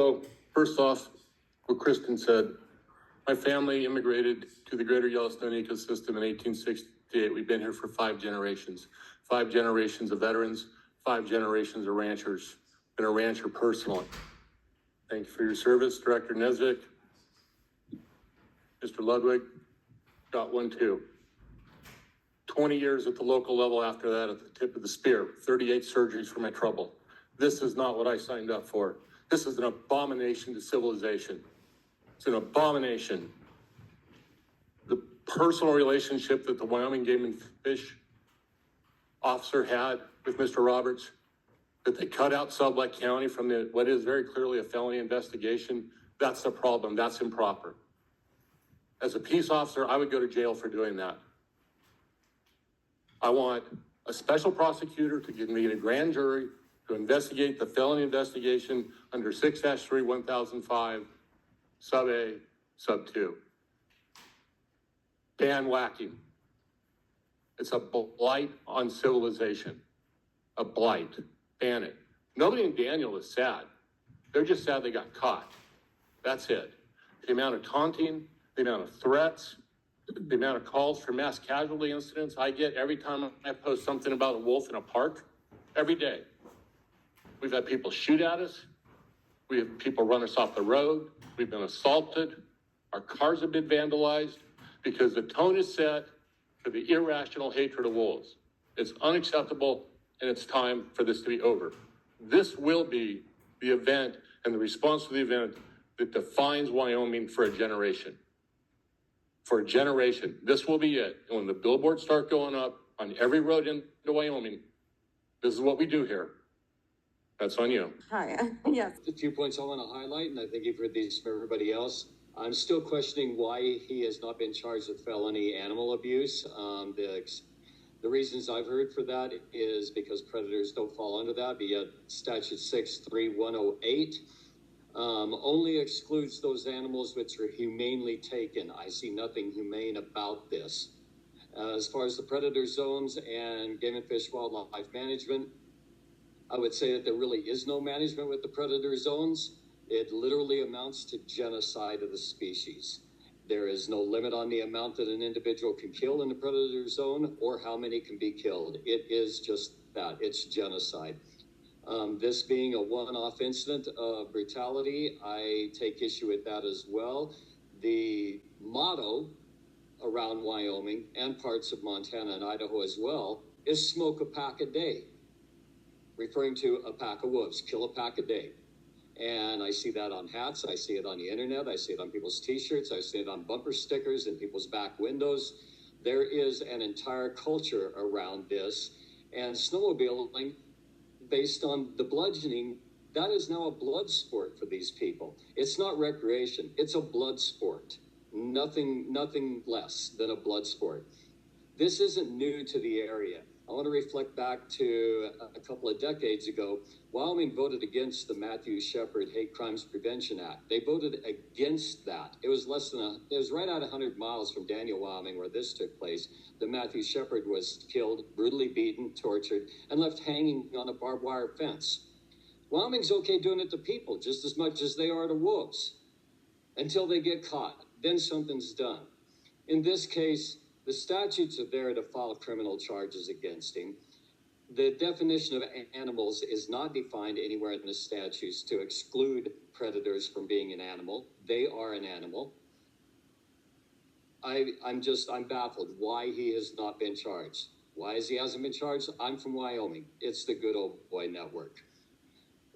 So first off, what Kristen said, my family immigrated to the greater Yellowstone ecosystem in 1868. We've been here for 5 generations of veterans, 5 generations of ranchers. Been a rancher personally. Thank you for your service, Director Nesvik. Mr. Ludwig, got one too. 20 years at the local level after that, at the tip of the spear, 38 surgeries for my trouble. This is not what I signed up for. This is an abomination to civilization. It's an abomination. The personal relationship that the Wyoming Game and Fish officer had with Mr. Roberts, that they cut out Sublette County from what is very clearly a felony investigation, that's the problem. That's improper. As a peace officer, I would go to jail for doing that. I want a special prosecutor to convene a grand jury to investigate the felony investigation under 6-3-1005, sub A, sub 2. Ban whacking. It's a blight on civilization. A blight. Ban it. Nobody in Daniel is sad. They're just sad they got caught. That's it. The amount of taunting, the amount of threats, the amount of calls for mass casualty incidents I get every time I post something about a wolf in a park, every day. We've had people shoot at us. We have people run us off the road. We've been assaulted. Our cars have been vandalized because the tone is set for the irrational hatred of wolves. It's unacceptable, and it's time for this to be over. This will be the event and the response to the event that defines Wyoming for a generation. For a generation. This will be it. And when the billboards start going up on every road into Wyoming, this is what we do here. That's on you. Hi, yes. A few points I want to highlight, and I think you've heard these from everybody else. I'm still questioning why he has not been charged with felony animal abuse. The reasons I've heard for that is because predators don't fall under that, but yet Statute 63108 only excludes those animals which are humanely taken. I see nothing humane about this. As far as the predator zones and Game and Fish Wildlife Management, I would say that there really is no management with the predator zones. It literally amounts to genocide of the species. There is no limit on the amount that an individual can kill in the predator zone or how many can be killed. It is just that. It's genocide. This being a one-off incident of brutality, I take issue with that as well. The motto around Wyoming and parts of Montana and Idaho as well is smoke a pack a day, referring to a pack of wolves, kill a pack a day. And I see that on hats, I see it on the internet, I see it on people's t-shirts, I see it on bumper stickers in people's back windows. There is an entire culture around this, and snowmobiling, based on the bludgeoning, that is now a blood sport for these people. It's not recreation, it's a blood sport. Nothing less than a blood sport. This isn't new to the area. I want to reflect back to a couple of decades ago. Wyoming voted against the Matthew Shepard Hate Crimes Prevention Act. They voted against that. It was right at 100 miles from Daniel, Wyoming, where this took place. The Matthew Shepard was killed, brutally beaten, tortured, and left hanging on a barbed wire fence. Wyoming's okay doing it to people just as much as they are to wolves until they get caught. Then something's done. In this case, the statutes are there to file criminal charges against him. The definition of animals is not defined anywhere in the statutes to exclude predators from being an animal. They are an animal. I'm baffled why he has not been charged. Why he hasn't been charged? I'm from Wyoming. It's the Good Old Boy Network.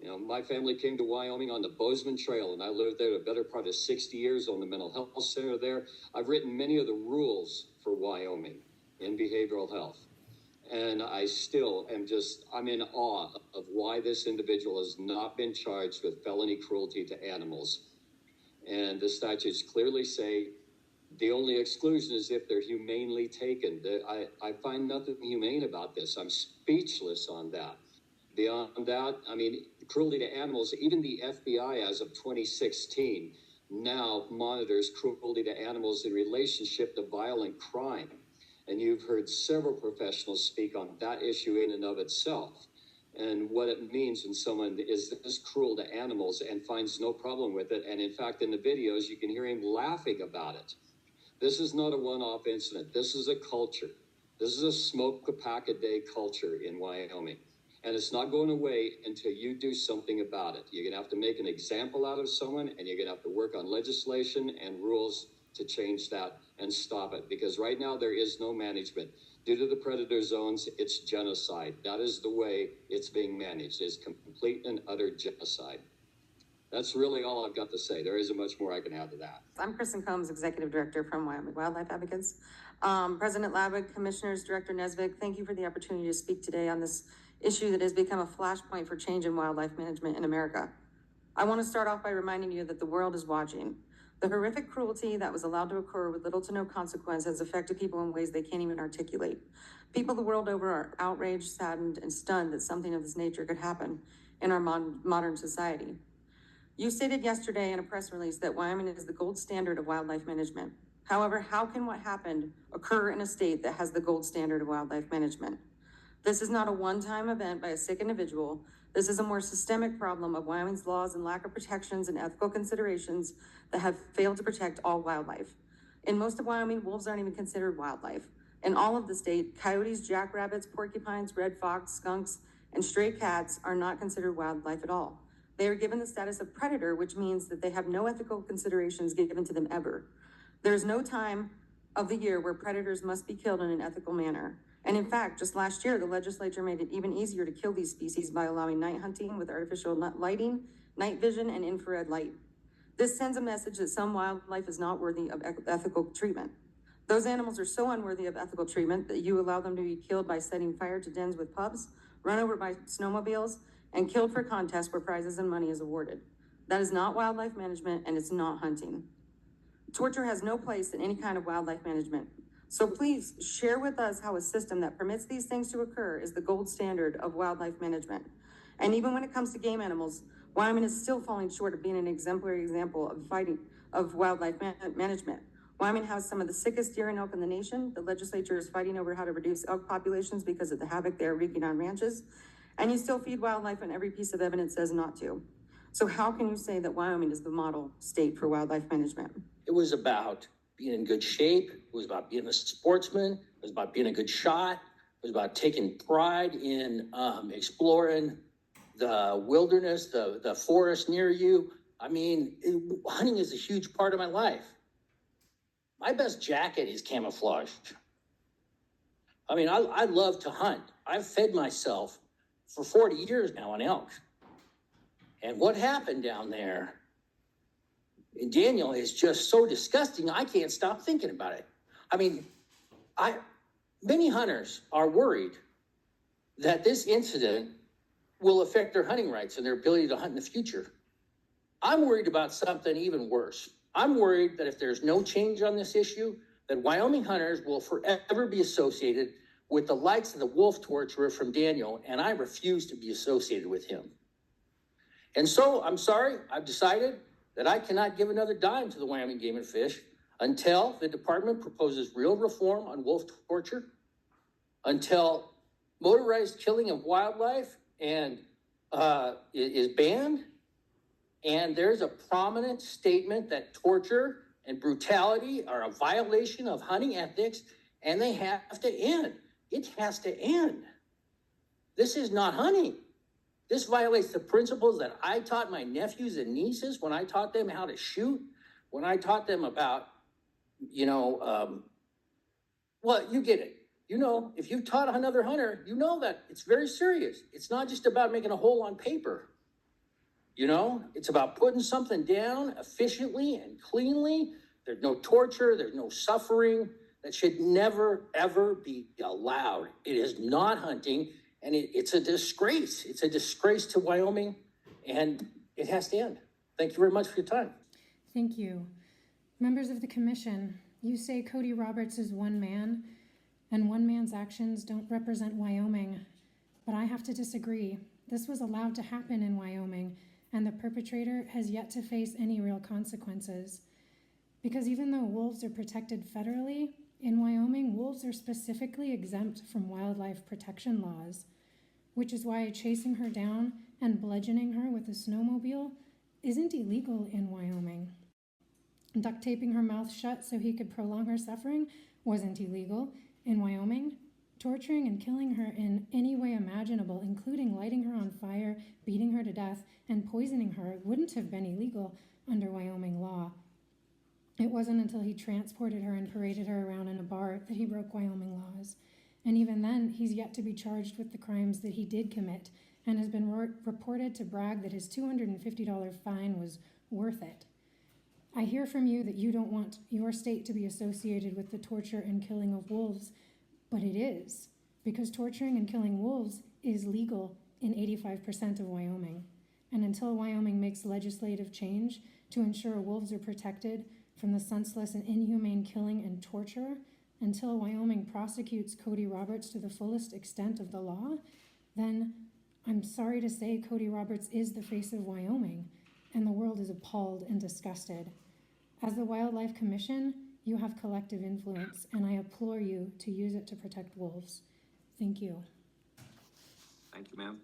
You know, my family came to Wyoming on the Bozeman Trail, and I lived there the better part of 60 years on the mental health center there. I've written many of the rules for Wyoming in behavioral health. And I still I'm in awe of why this individual has not been charged with felony cruelty to animals. And the statutes clearly say the only exclusion is if they're humanely taken. I find nothing humane about this. I'm speechless on that. Beyond that, cruelty to animals, even the FBI as of 2016 now monitors cruelty to animals in relationship to violent crime. And you've heard several professionals speak on that issue in and of itself. and what it means when someone is this cruel to animals and finds no problem with it. And in fact, in the videos, you can hear him laughing about it. This is not a one-off incident. This is a culture. This is a smoke a pack a day culture in Wyoming. And it's not going away until you do something about it. You're going to have to make an example out of someone, and you're going to have to work on legislation and rules to change that and stop it. Because right now there is no management. Due to the predator zones, it's genocide. That is the way it's being managed. It's complete and utter genocide. That's really all I've got to say. There isn't much more I can add to that. I'm Kristen Combs, Executive Director from Wyoming Wildlife Advocates. President Labig, Commissioners, Director Nesvik, thank you for the opportunity to speak today on this issue that has become a flashpoint for change in wildlife management in America. I want to start off by reminding you that the world is watching. The horrific cruelty that was allowed to occur with little to no consequence has affected people in ways they can't even articulate. People the world over are outraged, saddened, and stunned that something of this nature could happen in our modern society. You stated yesterday in a press release that Wyoming is the gold standard of wildlife management. However, how can what happened occur in a state that has the gold standard of wildlife management? This is not a one-time event by a sick individual. This is a more systemic problem of Wyoming's laws and lack of protections and ethical considerations that have failed to protect all wildlife. In most of Wyoming, wolves aren't even considered wildlife. In all of the state, coyotes, jackrabbits, porcupines, red fox, skunks, and stray cats are not considered wildlife at all. They are given the status of predator, which means that they have no ethical considerations given to them ever. There is no time of the year where predators must be killed in an ethical manner. And in fact, just last year, the legislature made it even easier to kill these species by allowing night hunting with artificial lighting, night vision, and infrared light. This sends a message that some wildlife is not worthy of ethical treatment. Those animals are so unworthy of ethical treatment that you allow them to be killed by setting fire to dens with pups, run over by snowmobiles, and killed for contests where prizes and money is awarded. That is not wildlife management, and it's not hunting. Torture has no place in any kind of wildlife management. So please share with us how a system that permits these things to occur is the gold standard of wildlife management. And even when it comes to game animals, Wyoming is still falling short of being an exemplary example of wildlife management. Wyoming has some of the sickest deer and elk in the nation. The legislature is fighting over how to reduce elk populations because of the havoc they're wreaking on ranches. And you still feed wildlife when every piece of evidence says not to. So how can you say that Wyoming is the model state for wildlife management? It was about being in good shape. It was about being a sportsman. It was about being a good shot. It was about taking pride in exploring the wilderness, the forest near you. I mean, hunting is a huge part of my life. My best jacket is camouflaged. I mean, I love to hunt. I've fed myself for 40 years now on elk. And what happened down there in Daniel is just so disgusting, I can't stop thinking about it. I mean, many hunters are worried that this incident will affect their hunting rights and their ability to hunt in the future. I'm worried about something even worse. I'm worried that if there's no change on this issue, that Wyoming hunters will forever be associated with the likes of the wolf torturer from Daniel, and I refuse to be associated with him. And so, I'm sorry, I've decided that I cannot give another dime to the Wyoming Game and Fish until the department proposes real reform on wolf torture, until motorized killing of wildlife is banned, and there's a prominent statement that torture and brutality are a violation of hunting ethics, and they have to end. It has to end. This is not hunting. This violates the principles that I taught my nephews and nieces when I taught them how to shoot, when I taught them about, well, you get it. You know, if you've taught another hunter, you know that it's very serious. It's not just about making a hole on paper. You know, it's about putting something down efficiently and cleanly. There's no torture. There's no suffering. That should never, ever be allowed. It is not hunting, and it's a disgrace. It's a disgrace to Wyoming, and it has to end. Thank you very much for your time. Thank you. Members of the commission, you say Cody Roberts is one man, and one man's actions don't represent Wyoming. But I have to disagree. This was allowed to happen in Wyoming, and the perpetrator has yet to face any real consequences. Because even though wolves are protected federally, in Wyoming, wolves are specifically exempt from wildlife protection laws. which is why chasing her down and bludgeoning her with a snowmobile isn't illegal in Wyoming. Duct taping her mouth shut so he could prolong her suffering wasn't illegal in Wyoming. Torturing and killing her in any way imaginable, including lighting her on fire, beating her to death, and poisoning her, wouldn't have been illegal under Wyoming law. It wasn't until he transported her and paraded her around in a bar that he broke Wyoming laws. And even then, he's yet to be charged with the crimes that he did commit and has been reported to brag that his $250 fine was worth it. I hear from you that you don't want your state to be associated with the torture and killing of wolves, but it is, because torturing and killing wolves is legal in 85% of Wyoming. And until Wyoming makes legislative change to ensure wolves are protected from the senseless and inhumane killing and torture, until Wyoming prosecutes Cody Roberts to the fullest extent of the law, then I'm sorry to say Cody Roberts is the face of Wyoming, and the world is appalled and disgusted. As the Wildlife Commission, you have collective influence, and I implore you to use it to protect wolves. Thank you. Thank you, ma'am.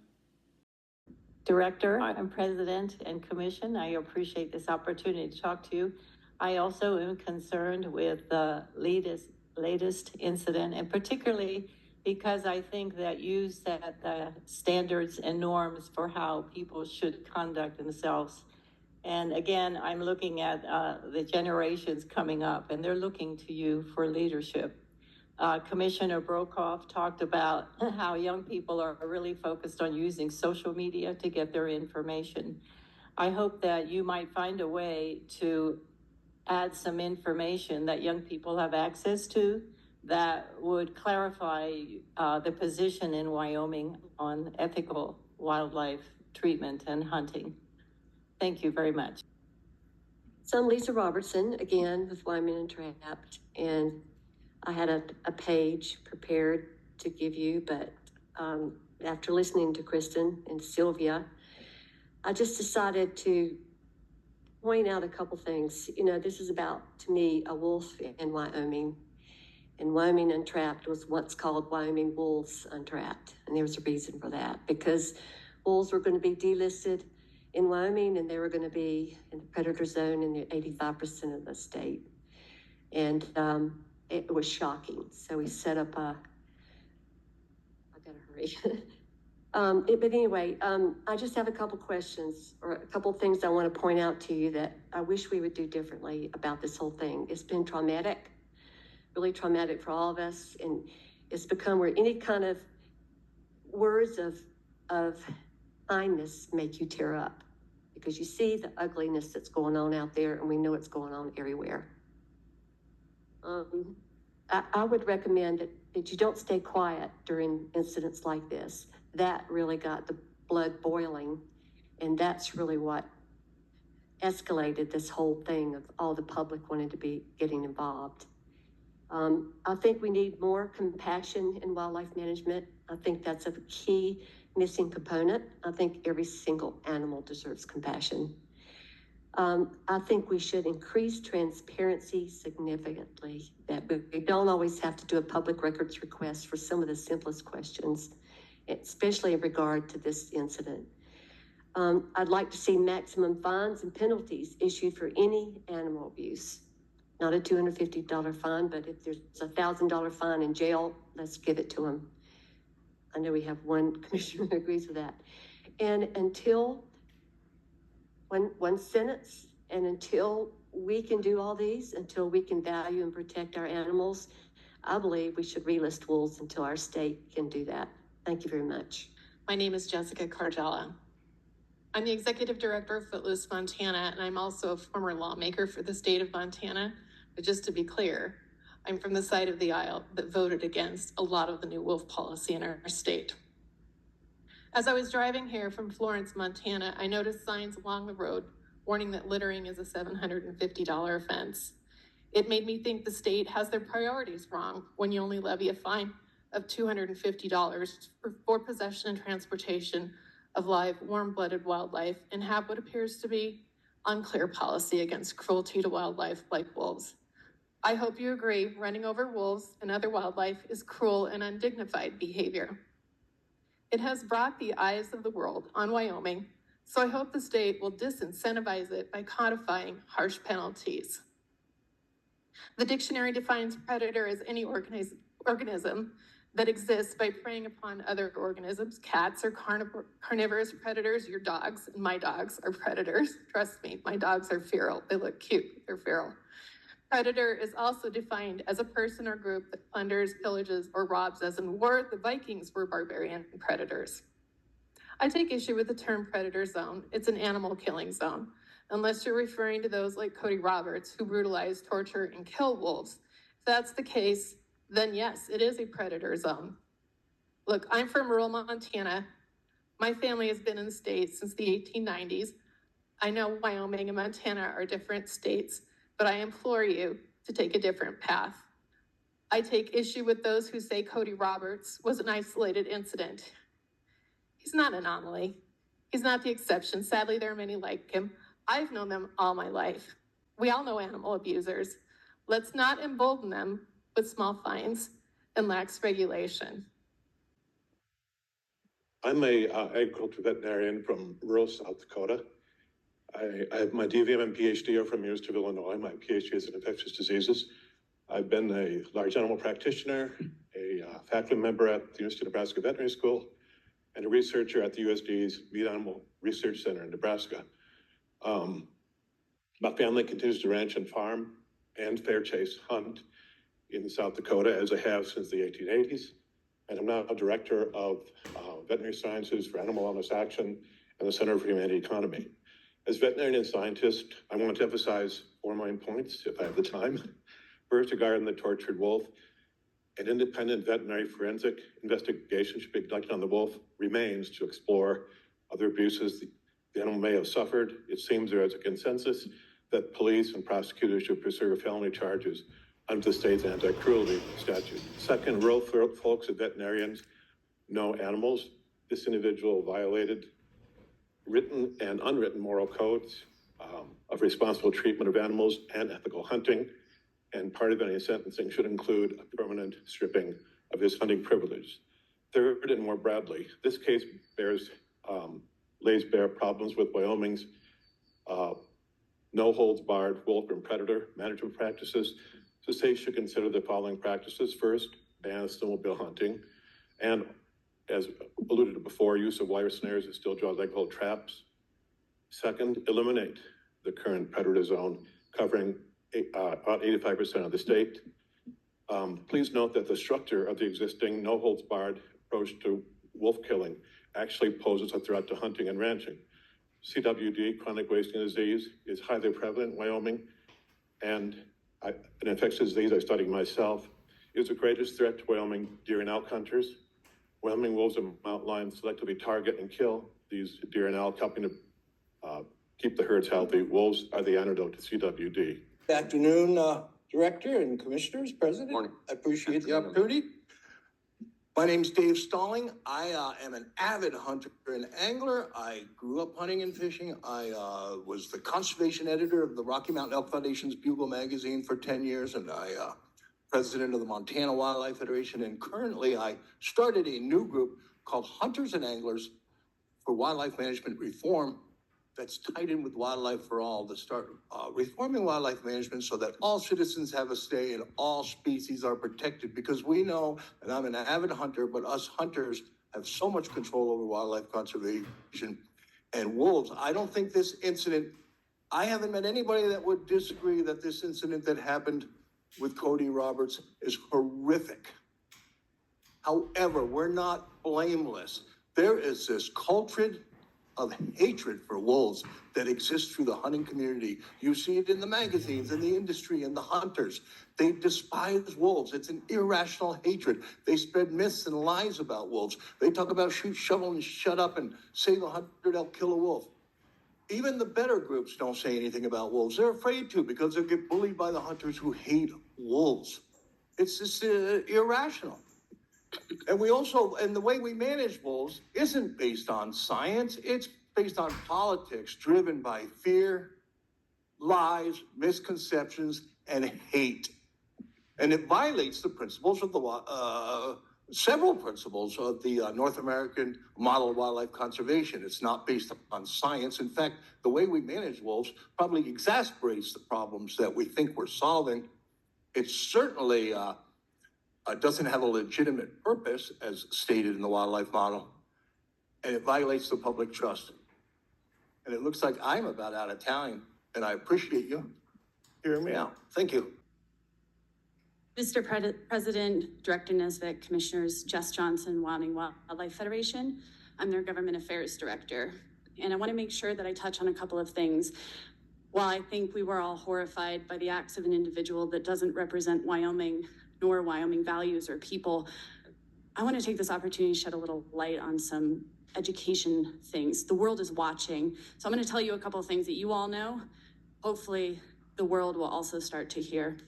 Director and President and Commission, I appreciate this opportunity to talk to you. I also am concerned with the latest incident, and particularly because I think that you set the standards and norms for how people should conduct themselves. And again, I'm looking at the generations coming up, and they're looking to you for leadership. Commissioner Brokaw talked about how young people are really focused on using social media to get their information. I hope that you might find a way to add some information that young people have access to that would clarify the position in Wyoming on ethical wildlife treatment and hunting. Thank you very much. So I'm Lisa Robertson, again, with Wyoming Untrapped, and I had a page prepared to give you, but after listening to Kristen and Sylvia, I just decided to point out a couple things. You know, this is about, to me, a wolf in Wyoming. And Wyoming Untrapped was what's called Wyoming Wolves Untrapped. And there was a reason for that, because wolves were going to be delisted in Wyoming, and they were going to be in the predator zone in the 85% of the state. And it was shocking. So we set up I gotta hurry. But anyway, I just have a couple questions or a couple things I want to point out to you that I wish we would do differently about this whole thing. It's been traumatic, really traumatic for all of us. And it's become where any kind of words of kindness make you tear up, because you see the ugliness that's going on out there, and we know it's going on everywhere. I would recommend that you don't stay quiet during incidents like this. That really got the blood boiling, and that's really what escalated this whole thing of all the public wanting to be getting involved. I think we need more compassion in wildlife management. I think that's a key missing component. I think every single animal deserves compassion. I think we should increase transparency significantly, that we don't always have to do a public records request for some of the simplest questions, especially in regard to this incident. I'd like to see maximum fines and penalties issued for any animal abuse. Not a $250 fine, but if there's a $1,000 fine in jail, let's give it to them. I know we have one commissioner who agrees with that. And until one sentence, and until we can do all these, until we can value and protect our animals, I believe we should relist wolves until our state can do that. Thank you very much. My name is Jessica Cargella. I'm the executive director of Footloose Montana, and I'm also a former lawmaker for the state of Montana. But just to be clear, I'm from the side of the aisle that voted against a lot of the new wolf policy in our state. As I was driving here from Florence, Montana, I noticed signs along the road warning that littering is a $750 offense. It made me think the state has their priorities wrong when you only levy a fine of $250 for possession and transportation of live, warm-blooded wildlife, and have what appears to be unclear policy against cruelty to wildlife like wolves. I hope you agree running over wolves and other wildlife is cruel and undignified behavior. It has brought the eyes of the world on Wyoming, so I hope the state will disincentivize it by codifying harsh penalties. The dictionary defines predator as any organism that exists by preying upon other organisms. Cats are carnivorous predators. Your dogs and my dogs are predators. Trust me, my dogs are feral. They look cute, they're feral. Predator is also defined as a person or group that plunders, pillages, or robs. As in war, the Vikings were barbarian predators. I take issue with the term predator zone. It's an animal killing zone, unless you're referring to those like Cody Roberts who brutalize, torture, and kill wolves. If that's the case, then yes, it is a predator zone. Look, I'm from rural Montana. My family has been in the state since the 1890s. I know Wyoming and Montana are different states, but I implore you to take a different path. I take issue with those who say Cody Roberts was an isolated incident. He's not an anomaly. He's not the exception. Sadly, there are many like him. I've known them all my life. We all know animal abusers. Let's not embolden them with small fines and lax regulation. I'm a agriculture veterinarian from rural South Dakota. I have my DVM and PhD are from University of Illinois. My PhD is in infectious diseases. I've been a large animal practitioner, a faculty member at the University of Nebraska Veterinary School, and a researcher at the USDA's Meat Animal Research Center in Nebraska. My family continues to ranch and farm and fair chase hunt in South Dakota, as I have since the 1880s. And I'm now director of veterinary sciences for Animal Wellness Action and the Center for Humane Economy. As veterinarian scientist, I want to emphasize 4 main points, if I have the time. First, regarding the tortured wolf, an independent veterinary forensic investigation should be conducted on the wolf remains to explore other abuses the animal may have suffered. It seems there is a consensus that police and prosecutors should pursue felony charges under the state's anti-cruelty statute. Second, rural folks and veterinarians know animals. This individual violated written and unwritten moral codes of responsible treatment of animals and ethical hunting. And part of any sentencing should include a permanent stripping of his hunting privilege. Third, and more broadly, this case lays bare problems with Wyoming's no-holds-barred wolf and predator management practices. The state should consider the following practices. First, ban snowmobile hunting. And as alluded to before, use of wire snares and steel jaws like hold traps. Second, eliminate the current predator zone covering about 85% of the state. Please note that the structure of the existing no-holds-barred approach to wolf killing actually poses a threat to hunting and ranching. CWD, chronic wasting disease, is highly prevalent in Wyoming, and an infectious disease I studied myself is the greatest threat to Wyoming deer and elk hunters. Wyoming wolves and mountain lions selectively target and kill these deer and elk, helping to keep the herds healthy. Wolves are the antidote to CWD. Good afternoon, Director and Commissioners, President. Morning. I appreciate the opportunity. My name's Dave Stalling. I am an avid hunter and angler. I grew up hunting and fishing. I was the conservation editor of the Rocky Mountain Elk Foundation's Bugle magazine for 10 years, and I president of the Montana Wildlife Federation. And currently I started a new group called Hunters and Anglers for Wildlife Management Reform that's tied in with Wildlife for All to start reforming wildlife management so that all citizens have a say and all species are protected, because we know, and I'm an avid hunter, but us hunters have so much control over wildlife conservation and wolves. I don't think this incident, I haven't met anybody that would disagree that this incident that happened with Cody Roberts is horrific. However, we're not blameless. There is this culture of hatred for wolves that exists through the hunting community. You see it in the magazines, in the industry, and the hunters. They despise wolves. It's an irrational hatred. They spread myths and lies about wolves. They talk about shoot, shovel, and shut up and save 100 elk, kill a wolf. Even the better groups don't say anything about wolves. They're afraid to, because they'll get bullied by the hunters who hate wolves. It's just irrational. And we also, and the way we manage wolves isn't based on science. It's based on politics driven by fear, lies, misconceptions, and hate. And it violates the principles of the several principles of the North American model of wildlife conservation. It's not based on science. In fact, the way we manage wolves probably exacerbates the problems that we think we're solving. It certainly doesn't have a legitimate purpose as stated in the wildlife model, and it violates the public trust. And it looks like I'm about out of time, and I appreciate you hearing me out. Thank you. Mr. President, Director Nesbitt, Commissioners, Jess Johnson, Wyoming Wildlife Federation. I'm their Government Affairs Director. And I want to make sure that I touch on a couple of things. While I think we were all horrified by the acts of an individual that doesn't represent Wyoming nor Wyoming values or people, I want to take this opportunity to shed a little light on some education things. The world is watching. So I'm going to tell you a couple of things that you all know. Hopefully the world will also start to hear.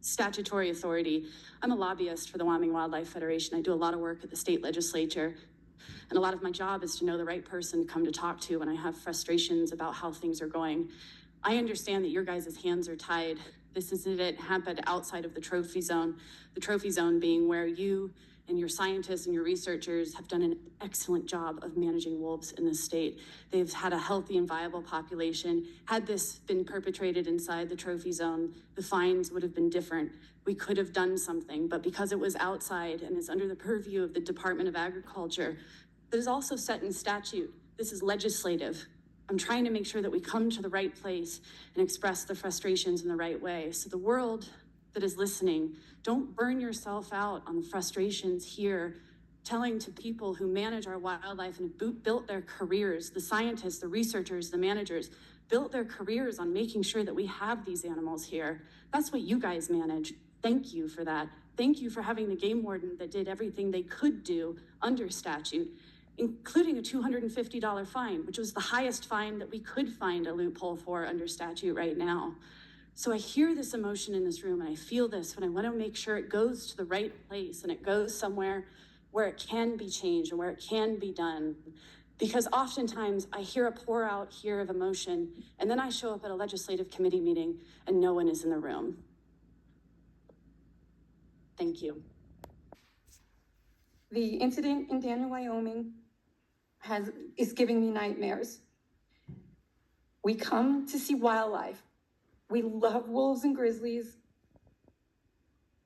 Statutory authority. I'm a lobbyist for the Wyoming Wildlife Federation. I do a lot of work at the state legislature. And a lot of my job is to know the right person to come to talk to when I have frustrations about how things are going. I understand that your guys' hands are tied. This incident happened outside of the trophy zone being where you and your scientists and your researchers have done an excellent job of managing wolves in this state. They've had a healthy and viable population. Had this been perpetrated inside the trophy zone, the fines would have been different. We could have done something, but because it was outside and is under the purview of the Department of Agriculture, that is also set in statute. This is legislative. I'm trying to make sure that we come to the right place and express the frustrations in the right way. So the world that is listening, don't burn yourself out on the frustrations here, telling to people who manage our wildlife and have built their careers, the scientists, the researchers, the managers, built their careers on making sure that we have these animals here. That's what you guys manage. Thank you for that. Thank you for having the game warden that did everything they could do under statute, including a $250 fine, which was the highest fine that we could find a loophole for under statute right now. So I hear this emotion in this room and I feel this, but I want to make sure it goes to the right place and it goes somewhere where it can be changed and where it can be done. Because oftentimes I hear a pour out here of emotion and then I show up at a legislative committee meeting and no one is in the room. Thank you. The incident in Daniel, Wyoming is giving me nightmares. We come to see wildlife. We love wolves and grizzlies.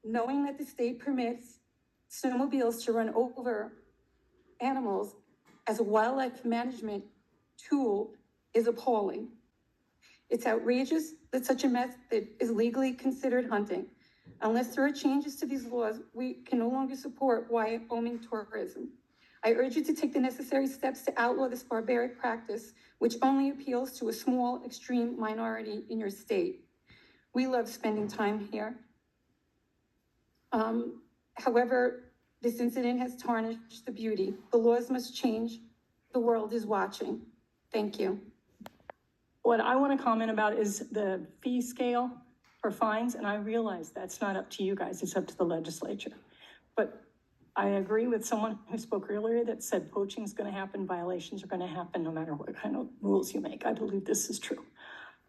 Knowing that the state permits snowmobiles to run over animals as a wildlife management tool is appalling. It's outrageous that such a method is legally considered hunting. Unless there are changes to these laws, we can no longer support Wyoming tourism. I urge you to take the necessary steps to outlaw this barbaric practice, which only appeals to a small, extreme minority in your state. We love spending time here. However, this incident has tarnished the beauty. The laws must change. The world is watching. Thank you. What I want to comment about is the fee scale for fines, and I realize that's not up to you guys, it's up to the legislature. But I agree with someone who spoke earlier that said poaching is going to happen, violations are going to happen no matter what kind of rules you make. I believe this is true.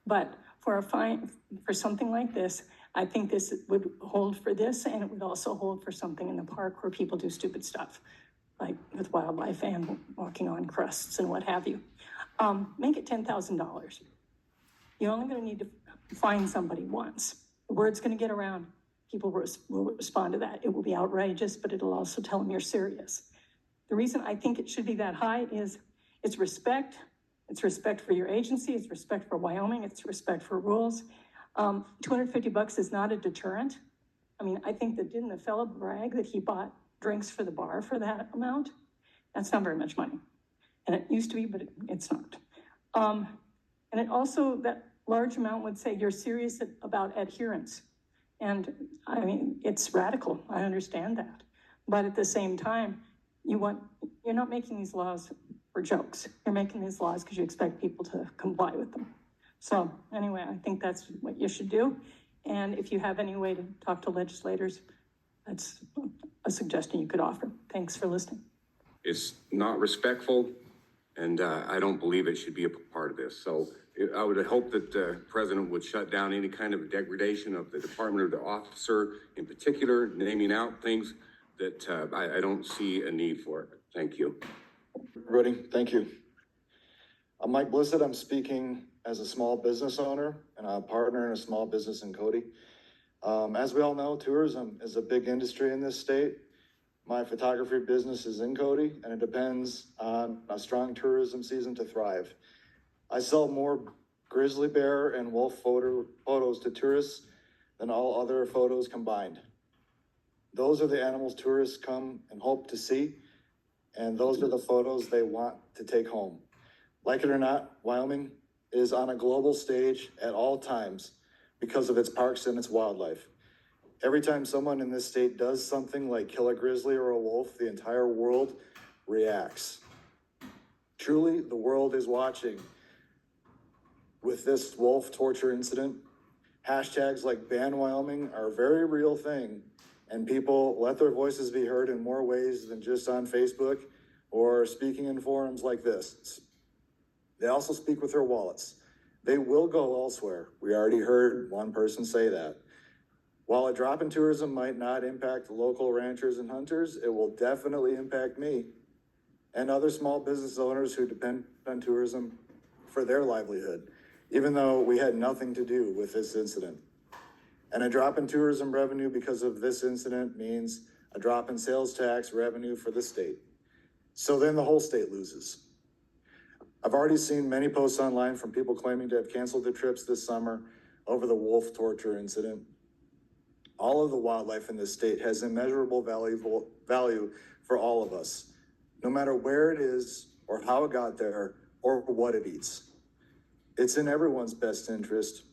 But for a fine, for something like this, I think this would hold for this, and it would also hold for something in the park where people do stupid stuff, like with wildlife and walking on crusts and what have you. Make it $10,000. You're only going to need to fine somebody once. The word's going to get around. People will respond to that. It will be outrageous, but it'll also tell them you're serious. The reason I think it should be that high is it's respect. It's respect for your agency. It's respect for Wyoming. It's respect for rules. $250 is not a deterrent. I mean, I think that didn't the fellow brag that he bought drinks for the bar for that amount? That's not very much money. And it used to be, but it's not. And it also, that large amount would say you're serious about adherence. And I mean, it's radical. I understand that. But at the same time, you're not making these laws for jokes. You're making these laws because you expect people to comply with them. So anyway, I think that's what you should do. And if you have any way to talk to legislators, that's a suggestion you could offer. Thanks for listening. It's not respectful, and I don't believe it should be a part of this. So I would hope that the president would shut down any kind of degradation of the department or the officer in particular, naming out things that I don't see a need for it. Thank you. Everybody, thank you. I'm Mike Blissett. I'm speaking as a small business owner and a partner in a small business in Cody. As we all know, tourism is a big industry in this state. My photography business is in Cody, and it depends on a strong tourism season to thrive. I sell more grizzly bear and wolf photos to tourists than all other photos combined. Those are the animals tourists come and hope to see, and those are the photos they want to take home. Like it or not, Wyoming is on a global stage at all times because of its parks and its wildlife. Every time someone in this state does something like kill a grizzly or a wolf, the entire world reacts. Truly, the world is watching. With this wolf torture incident, hashtags like Ban Wyoming are a very real thing, and people let their voices be heard in more ways than just on Facebook or speaking in forums like this. They also speak with their wallets. They will go elsewhere. We already heard one person say that. While a drop in tourism might not impact local ranchers and hunters, it will definitely impact me and other small business owners who depend on tourism for their livelihood, even though we had nothing to do with this incident. And a drop in tourism revenue because of this incident means a drop in sales tax revenue for the state. So then the whole state loses. I've already seen many posts online from people claiming to have canceled their trips this summer over the wolf torture incident. All of the wildlife in this state has immeasurable value for all of us, no matter where it is or how it got there or what it eats. It's in everyone's best interest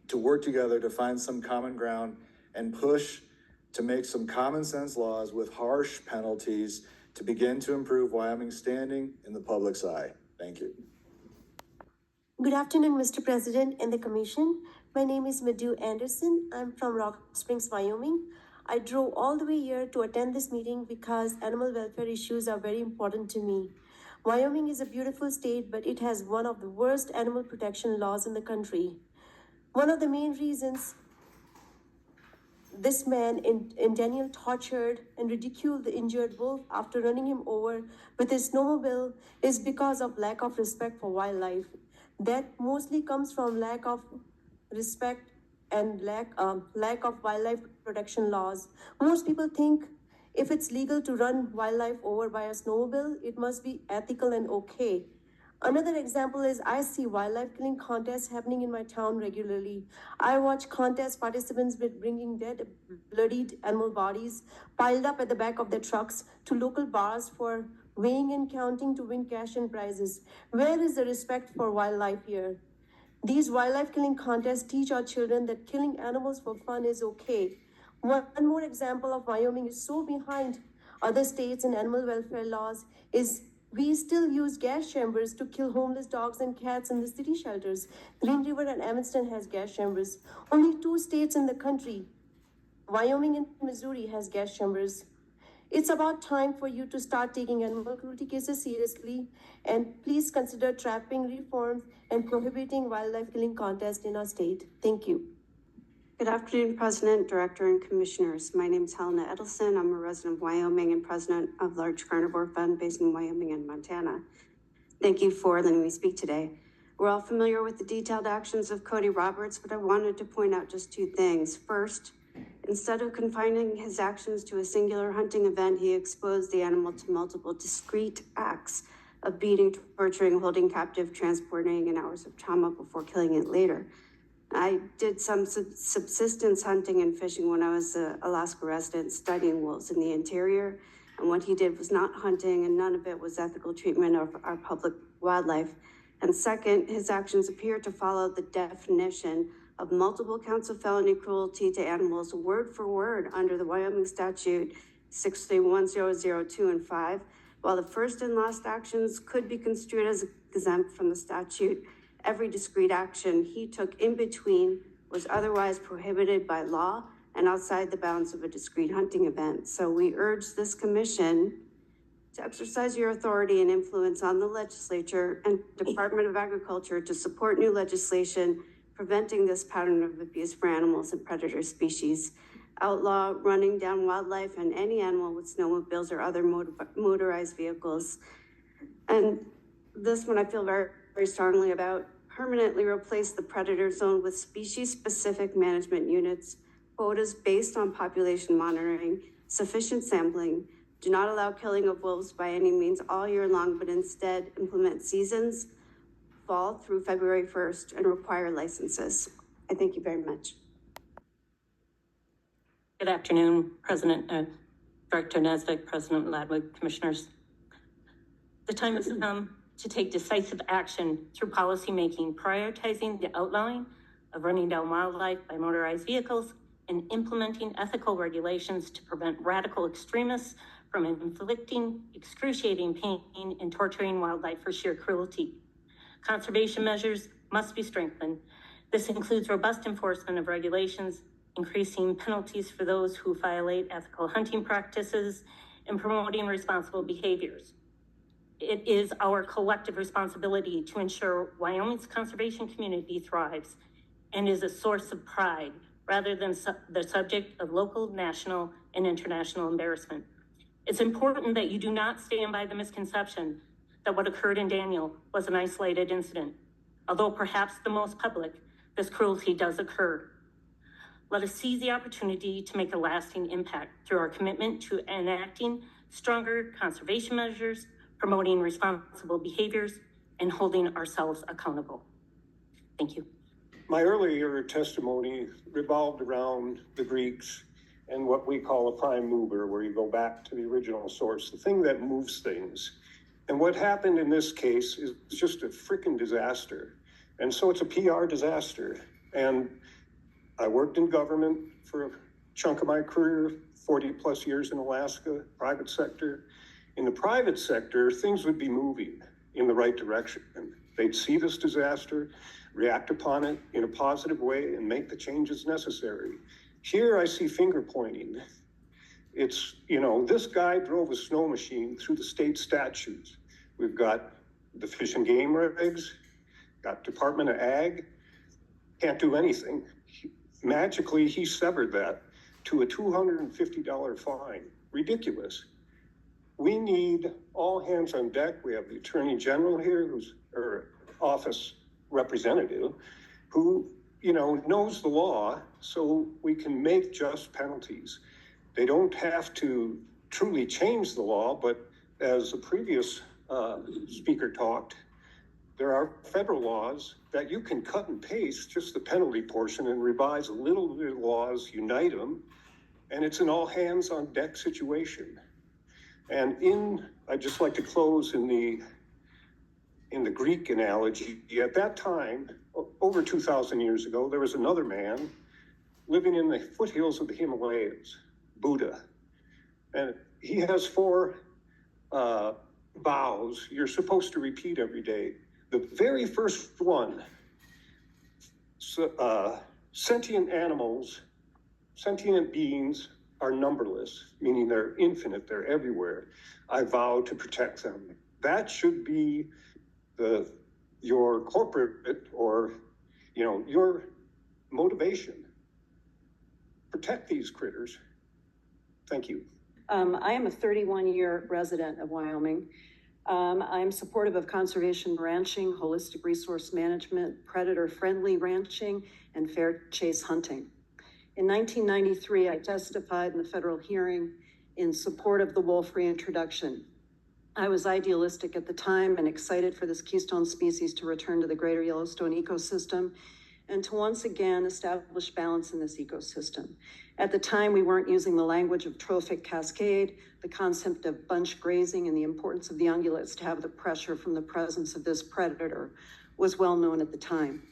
to work together to find some common ground and push to make some common sense laws with harsh penalties to begin to improve Wyoming's standing in the public's eye. Thank you. Good afternoon, Mr. President and the Commission. My name is Madhu Anderson. I'm from Rock Springs, Wyoming. I drove all the way here to attend this meeting because animal welfare issues are very important to me. Wyoming is a beautiful state, but it has one of the worst animal protection laws in the country. One of the main reasons this man in Daniel tortured and ridiculed the injured wolf after running him over with his snowmobile is because of lack of respect for wildlife. That mostly comes from lack of respect and lack of wildlife protection laws. Most people think if it's legal to run wildlife over by a snowmobile, it must be ethical and okay. Another example is I see wildlife killing contests happening in my town regularly. I watch contest participants with bringing dead, bloodied animal bodies piled up at the back of their trucks to local bars for weighing and counting to win cash and prizes. Where is the respect for wildlife here? These wildlife killing contests teach our children that killing animals for fun is okay. One more example of Wyoming is so behind other states in animal welfare laws is we still use gas chambers to kill homeless dogs and cats in the city shelters. Green River and Evanston has gas chambers. Only 2 states in the country, Wyoming and Missouri, has gas chambers. It's about time for you to start taking animal cruelty cases seriously, and please consider trapping reforms and prohibiting wildlife killing contests in our state. Thank you. Good afternoon, President, Director, and Commissioners. My name is Helena Edelson. I'm a resident of Wyoming and President of Large Carnivore Fund based in Wyoming and Montana. Thank you for letting me speak today. We're all familiar with the detailed actions of Cody Roberts, but I wanted to point out just 2 things. First, instead of confining his actions to a singular hunting event, he exposed the animal to multiple discrete acts of beating, torturing, holding captive, transporting, and hours of trauma before killing it later. I did some subsistence hunting and fishing when I was an Alaska resident studying wolves in the interior. And what he did was not hunting, and none of it was ethical treatment of our public wildlife. And second, his actions appear to follow the definition of multiple counts of felony cruelty to animals word for word under the Wyoming statute 631002 and 5. While the first and last actions could be construed as exempt from the statute, every discrete action he took in between was otherwise prohibited by law and outside the bounds of a discrete hunting event. So we urge this commission to exercise your authority and influence on the legislature and Department of Agriculture to support new legislation preventing this pattern of abuse for animals and predator species. outlaw running down wildlife and any animal with snowmobiles or other motorized vehicles. And this one I feel very, very strongly about. Permanently replace the predator zone with species-specific management units, quotas based on population monitoring, sufficient sampling. Do not allow killing of wolves by any means all year long, but instead implement seasons, fall through February 1st, and require licenses. I thank you very much. Good afternoon, Director Nesbitt, President Ladwig, Commissioners. The time has come to take decisive action through policymaking, prioritizing the outlawing of running down wildlife by motorized vehicles and implementing ethical regulations to prevent radical extremists from inflicting excruciating pain and torturing wildlife for sheer cruelty. Conservation measures must be strengthened. This includes robust enforcement of regulations, increasing penalties for those who violate ethical hunting practices, and promoting responsible behaviors. It is our collective responsibility to ensure Wyoming's conservation community thrives and is a source of pride rather than the subject of local, national, and international embarrassment. It's important that you do not stand by the misconception that what occurred in Daniel was an isolated incident. Although perhaps the most public, this cruelty does occur. Let us seize the opportunity to make a lasting impact through our commitment to enacting stronger conservation measures, promoting responsible behaviors, and holding ourselves accountable. Thank you. My earlier testimony revolved around the Greeks and what we call a prime mover, where you go back to the original source, the thing that moves things. And what happened in this case is just a freaking disaster. And so it's a PR disaster. And I worked in government for a chunk of my career, 40 plus years in Alaska, private sector. In the private sector, things would be moving in the right direction. They'd see this disaster, react upon it in a positive way, and make the changes necessary. Here I see finger pointing. It's, this guy drove a snow machine through the state statutes. We've got the Fish and Game regs, got Department of Ag, can't do anything. Magically, he severed that to a $250 fine. Ridiculous. We need all hands on deck. We have the Attorney General here, who's our office representative, who, knows the law, so we can make just penalties. They don't have to truly change the law, but as the previous speaker talked, there are federal laws that you can cut and paste just the penalty portion and revise a little bit of laws, unite them, and it's an all hands on deck situation. And I'd just like to close in the Greek analogy. At that time, over 2,000 years ago, there was another man living in the foothills of the Himalayas, Buddha. And he has 4 vows you're supposed to repeat every day. The very first one, sentient animals, sentient beings are numberless, meaning they're infinite, they're everywhere. I vow to protect them. That should be your corporate or, your motivation. Protect these critters. Thank you. I am a 31-year resident of Wyoming. I'm supportive of conservation ranching, holistic resource management, predator-friendly ranching, and fair chase hunting. In 1993, I testified in the federal hearing in support of the wolf reintroduction. I was idealistic at the time and excited for this keystone species to return to the greater Yellowstone ecosystem and to once again establish balance in this ecosystem. At the time, we weren't using the language of trophic cascade, the concept of bunch grazing, and the importance of the ungulates to have the pressure from the presence of this predator was well known at the time.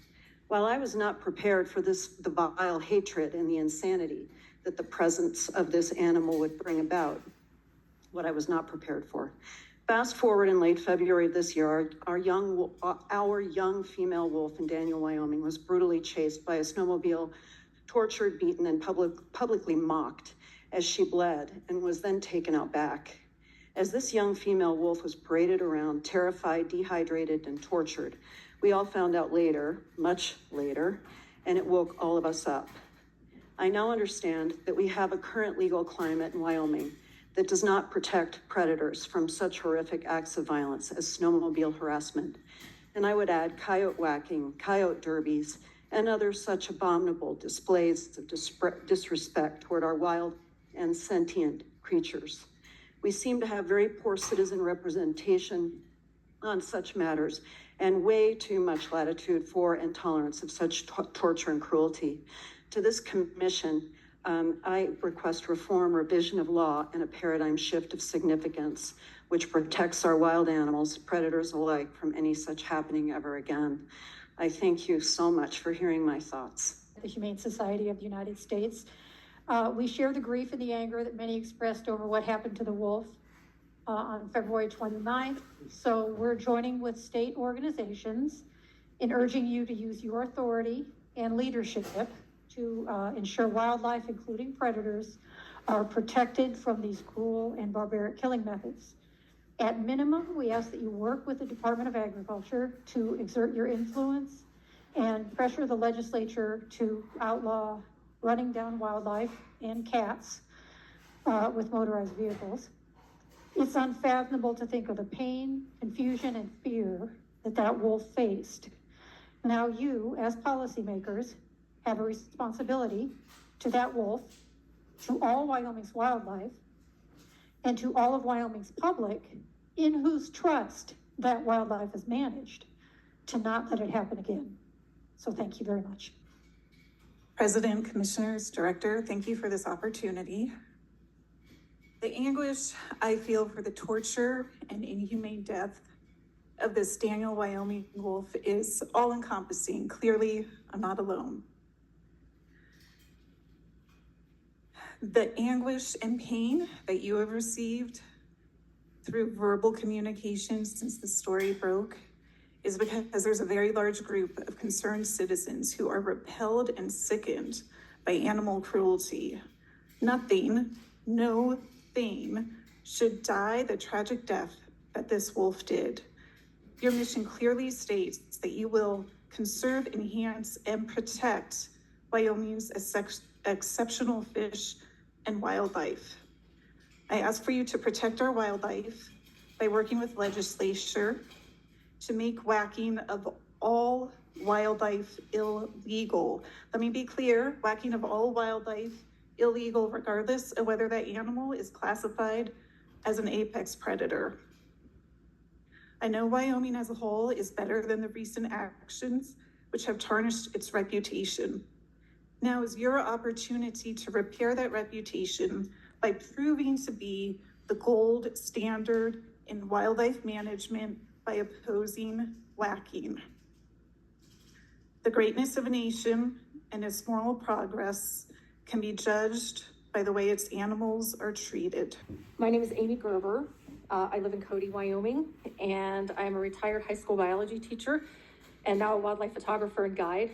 While I was not prepared for the vile hatred and the insanity that the presence of this animal would bring about, what I was not prepared for. Fast forward in late February of this year, our young female wolf in Daniel, Wyoming was brutally chased by a snowmobile, tortured, beaten, and publicly mocked as she bled and was then taken out back. As this young female wolf was paraded around, terrified, dehydrated, and tortured, we all found out later, much later, and it woke all of us up. I now understand that we have a current legal climate in Wyoming that does not protect predators from such horrific acts of violence as snowmobile harassment. And I would add coyote whacking, coyote derbies, and other such abominable displays of disrespect toward our wild and sentient creatures. We seem to have very poor citizen representation on such matters and way too much latitude for and tolerance of such torture and cruelty. To this commission, I request reform, revision of law, and a paradigm shift of significance, which protects our wild animals, predators alike, from any such happening ever again. I thank you so much for hearing my thoughts. The Humane Society of the United States. We share the grief and the anger that many expressed over what happened to the wolf on February 29th. So we're joining with state organizations in urging you to use your authority and leadership to ensure wildlife, including predators, are protected from these cruel and barbaric killing methods. At minimum, we ask that you work with the Department of Agriculture to exert your influence and pressure the legislature to outlaw running down wildlife and cats with motorized vehicles. It's unfathomable to think of the pain, confusion, and fear that wolf faced. Now you, as policymakers, have a responsibility to that wolf, to all Wyoming's wildlife, and to all of Wyoming's public, in whose trust that wildlife is managed, to not let it happen again. So thank you very much. President, Commissioners, Director, thank you for this opportunity. The anguish I feel for the torture and inhumane death of this Daniel Wyoming wolf is all-encompassing. Clearly, I'm not alone. The anguish and pain that you have received through verbal communication since the story broke is because there's a very large group of concerned citizens who are repelled and sickened by animal cruelty. Nothing, no thing should die the tragic death that this wolf did. Your mission clearly states that you will conserve, enhance, and protect Wyoming's exceptional fish and wildlife. I ask for you to protect our wildlife by working with legislature to make whacking of all wildlife illegal. Let me be clear, whacking of all wildlife illegal regardless of whether that animal is classified as an apex predator. I know Wyoming as a whole is better than the recent actions which have tarnished its reputation. Now is your opportunity to repair that reputation by proving to be the gold standard in wildlife management by opposing whacking. The greatness of a nation and its moral progress can be judged by the way its animals are treated. My name is Amy Gerber. I live in Cody, Wyoming, and I'm a retired high school biology teacher and now a wildlife photographer and guide.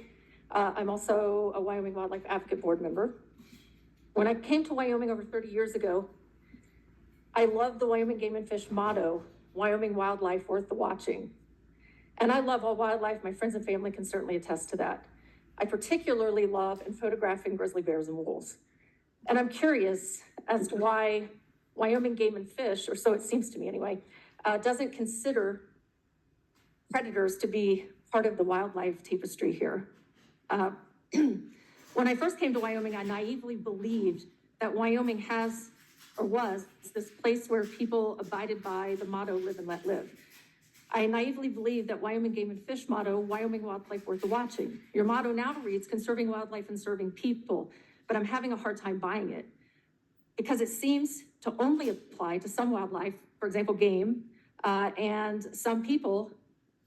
I'm also a Wyoming Wildlife Advocate Board member. When I came to Wyoming over 30 years ago, I loved the Wyoming Game and Fish motto, Wyoming wildlife worth the watching. And I love all wildlife. My friends and family can certainly attest to that. I particularly love in photographing grizzly bears and wolves. And I'm curious as to why Wyoming Game and Fish, or so it seems to me anyway, doesn't consider predators to be part of the wildlife tapestry here. When I first came to Wyoming, I naively believed that Wyoming has, or was, this place where people abided by the motto, live and let live. I naively believed that Wyoming Game and Fish motto, Wyoming wildlife worth the watching. Your motto now reads, conserving wildlife and serving people, but I'm having a hard time buying it because it seems to only apply to some wildlife, for example, game, and some people,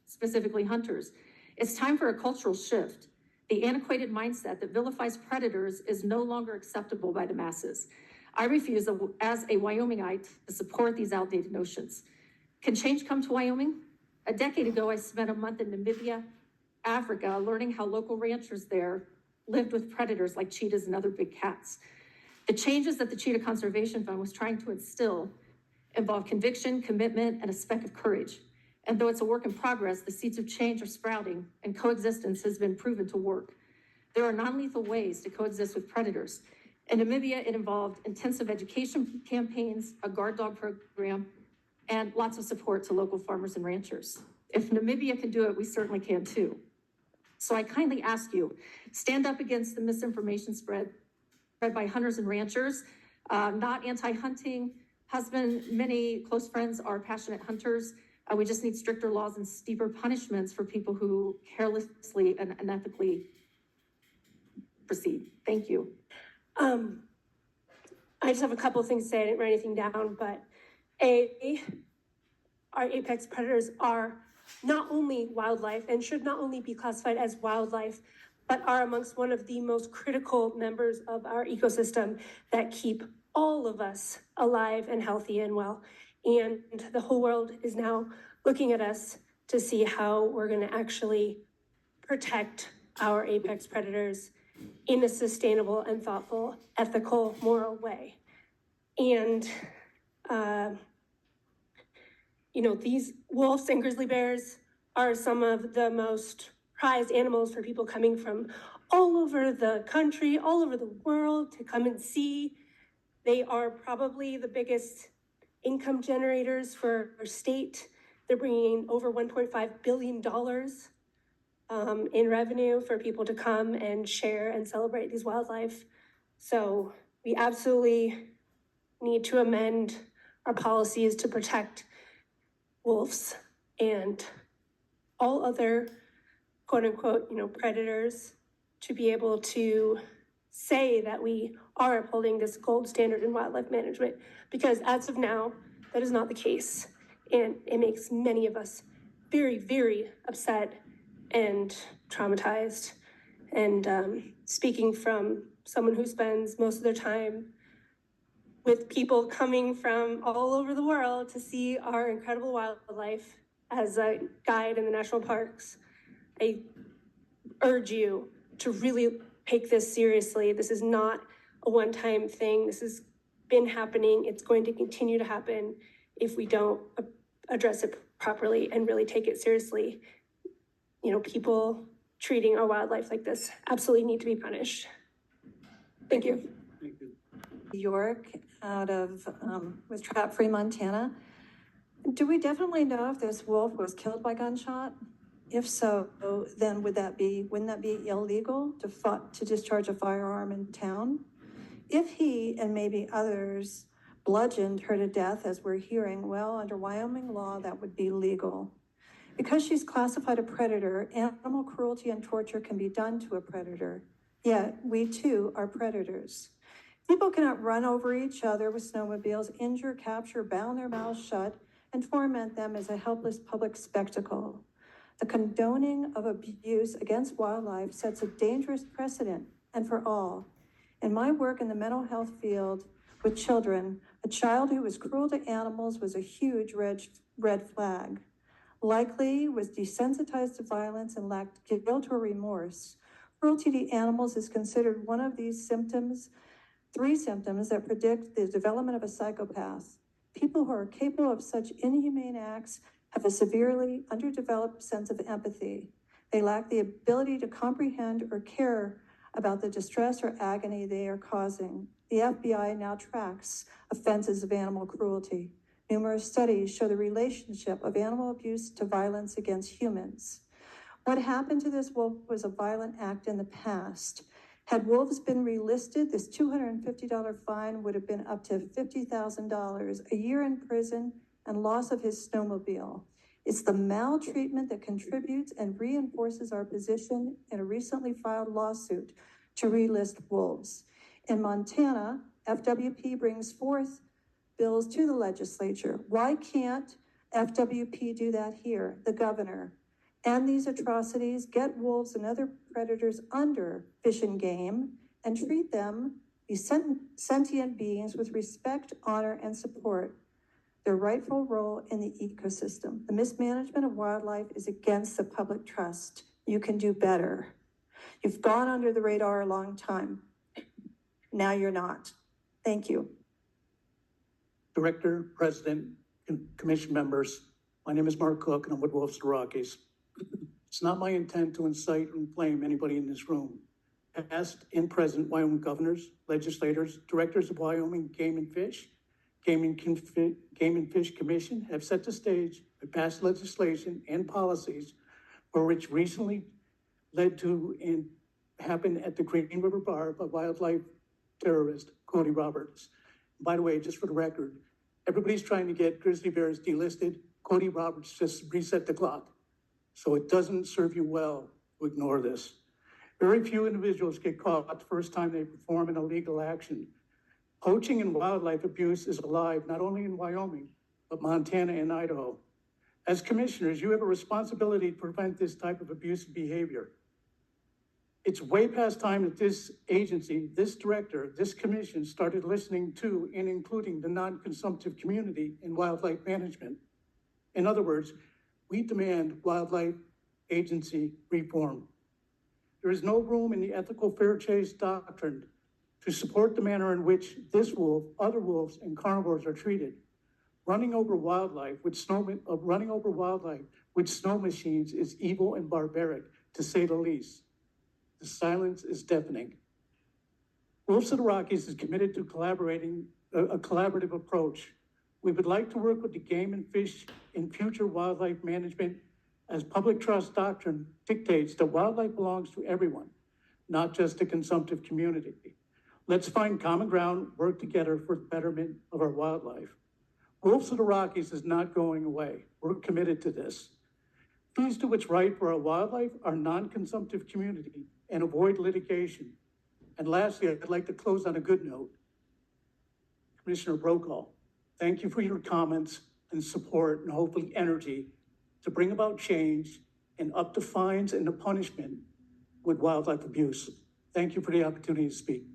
specifically hunters. It's time for a cultural shift. The antiquated mindset that vilifies predators is no longer acceptable by the masses. I refuse, as a Wyomingite, to support these outdated notions. Can change come to Wyoming? A decade ago, I spent a month in Namibia, Africa, learning how local ranchers there lived with predators like cheetahs and other big cats. The changes that the Cheetah Conservation Fund was trying to instill involve conviction, commitment, and a speck of courage. And though it's a work in progress, the seeds of change are sprouting and coexistence has been proven to work. There are non-lethal ways to coexist with predators. In Namibia, it involved intensive education campaigns, a guard dog program, and lots of support to local farmers and ranchers. If Namibia can do it, we certainly can too. So I kindly ask you, stand up against the misinformation spread by hunters and ranchers, not anti-hunting. Many close friends are passionate hunters. We just need stricter laws and steeper punishments for people who carelessly and unethically proceed. Thank you. I just have a couple of things to say. I didn't write anything down, but our apex predators are not only wildlife and should not only be classified as wildlife, but are amongst one of the most critical members of our ecosystem that keep all of us alive and healthy and well. And the whole world is now looking at us to see how we're going to actually protect our apex predators in a sustainable and thoughtful, ethical, moral way. And, these wolves and grizzly bears are some of the most prized animals for people coming from all over the country, all over the world to come and see. They are probably the biggest income generators for our state. They're bringing in over $1.5 billion in revenue for people to come and share and celebrate these wildlife. So we absolutely need to amend our policies to protect wolves and all other quote unquote, predators, to be able to say that we are upholding this gold standard in wildlife management, because as of now, that is not the case. And it makes many of us very, very upset and traumatized. And speaking from someone who spends most of their time with people coming from all over the world to see our incredible wildlife as a guide in the national parks, I urge you to really take this seriously. This is not a one-time thing. This has been happening. It's going to continue to happen if we don't address it properly and really take it seriously. People treating our wildlife like this absolutely need to be punished. Thank you. York was trap-free Montana. Do we definitely know if this wolf was killed by gunshot? If so, then wouldn't that be illegal to discharge a firearm in town? If he and maybe others bludgeoned her to death, as we're hearing, well, under Wyoming law, that would be legal. Because she's classified a predator, animal cruelty and torture can be done to a predator. Yet we too are predators. People cannot run over each other with snowmobiles, injure, capture, bound their mouths shut, and torment them as a helpless public spectacle. The condoning of abuse against wildlife sets a dangerous precedent, and for all. In my work in the mental health field with children, a child who was cruel to animals was a huge red flag. Likely was desensitized to violence and lacked guilt or remorse. Cruelty to animals is considered one of these three symptoms that predict the development of a psychopath. People who are capable of such inhumane acts have a severely underdeveloped sense of empathy. They lack the ability to comprehend or care about the distress or agony they are causing. The FBI now tracks offenses of animal cruelty. Numerous studies show the relationship of animal abuse to violence against humans. What happened to this wolf was a violent act in the past. Had wolves been relisted, this $250 fine would have been up to $50,000, a year in prison, and loss of his snowmobile. It's the maltreatment that contributes and reinforces our position in a recently filed lawsuit to relist wolves. In Montana, FWP brings forth bills to the legislature. Why can't FWP do that here? The governor. And these atrocities get wolves and other predators under Fish and Game and treat them, these sentient beings, with respect, honor, and support their rightful role in the ecosystem. The mismanagement of wildlife is against the public trust. You can do better. You've gone under the radar a long time. Now you're not. Thank you. Director, President, Commission members, my name is Mark Cook and I'm with Wolves of the Rockies. It's not my intent to incite or inflame anybody in this room. past and present Wyoming governors, legislators, directors of Wyoming Game and Fish, Game and Fish Commission have set the stage by past legislation and policies for which recently led to and happened at the Green River Bar by wildlife terrorist Cody Roberts. By the way, just for the record, everybody's trying to get grizzly bears delisted. Cody Roberts just reset the clock. So it doesn't serve you well to ignore this. Very few individuals get caught the first time they perform an illegal action. Poaching and wildlife abuse is alive not only in Wyoming, but Montana and Idaho. As commissioners, you have a responsibility to prevent this type of abusive behavior. It's way past time that this agency, this director, this commission started listening to and including the non-consumptive community in wildlife management. In other words, we demand wildlife agency reform. There is no room in the ethical fair chase doctrine to support the manner in which this wolf, other wolves, and carnivores are treated. Running over wildlife with snow machines is evil and barbaric, to say the least. The silence is deafening. Wolves of the Rockies is committed to a collaborative approach. We would like to work with the Game and Fish in future wildlife management, as public trust doctrine dictates that wildlife belongs to everyone, not just the consumptive community. Let's find common ground, work together for the betterment of our wildlife. Wolves of the Rockies is not going away. We're committed to this. Please do what's right for our wildlife, our non-consumptive community, and avoid litigation. And lastly, I'd like to close on a good note. Commissioner Brokaw, thank you for your comments and support and hopefully energy to bring about change and up the fines and the punishment with wildlife abuse. Thank you for the opportunity to speak.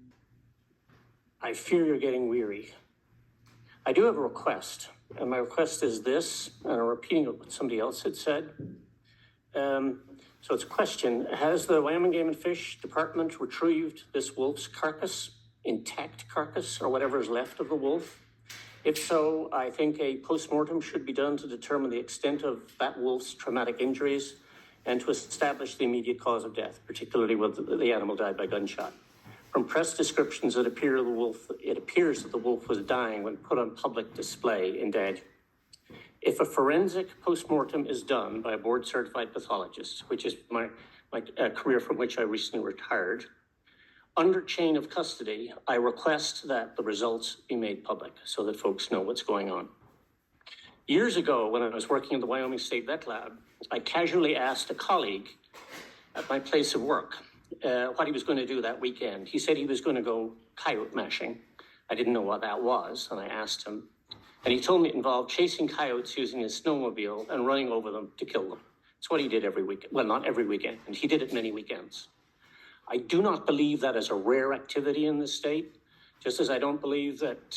I fear you're getting weary. I do have a request, and my request is this, and I'm repeating what somebody else had said. So it's a question: has the Wyoming Game and Fish Department retrieved this wolf's carcass, intact carcass, or whatever is left of the wolf? If so, I think a post-mortem should be done to determine the extent of that wolf's traumatic injuries and to establish the immediate cause of death, particularly whether the animal died by gunshot. From press descriptions, it appears that the wolf was dying when put on public display and dead. If a forensic postmortem is done by a board-certified pathologist, which is my career from which I recently retired, under chain of custody, I request that the results be made public so that folks know what's going on. Years ago, when I was working in the Wyoming State Vet Lab, I casually asked a colleague at my place of work what he was going to do that weekend. He said he was going to go coyote mashing. I didn't know what that was, and I asked him. And he told me it involved chasing coyotes using his snowmobile and running over them to kill them. It's what he did every weekend. Well, not every weekend, and he did it many weekends. I do not believe that is a rare activity in this state, just as I don't believe that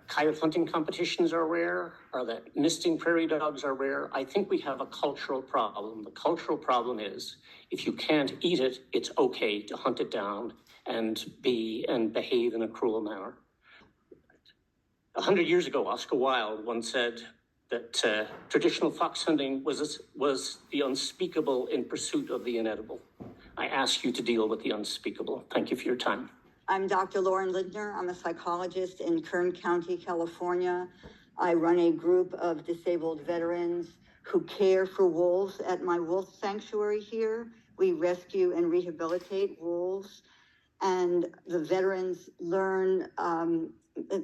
coyote hunting competitions are rare, or that misting prairie dogs are rare. I think we have a cultural problem. The cultural problem is, if you can't eat it, it's okay to hunt it down and behave in a cruel manner. 100 years ago, Oscar Wilde once said that traditional fox hunting was the unspeakable in pursuit of the inedible. I ask you to deal with the unspeakable. Thank you for your time. I'm Dr. Lauren Lindner. I'm a psychologist in Kern County, California. I run a group of disabled veterans who care for wolves at my wolf sanctuary here. We rescue and rehabilitate wolves, and the veterans learn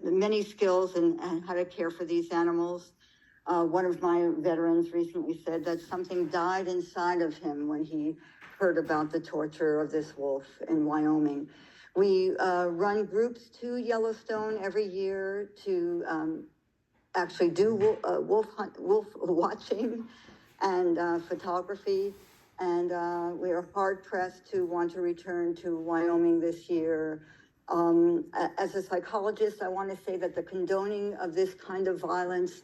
many skills and how to care for these animals. One of my veterans recently said that something died inside of him when he heard about the torture of this wolf in Wyoming. We run groups to Yellowstone every year to actually do wolf watching and photography. And we are hard pressed to want to return to Wyoming this year. As a psychologist, I want to say that the condoning of this kind of violence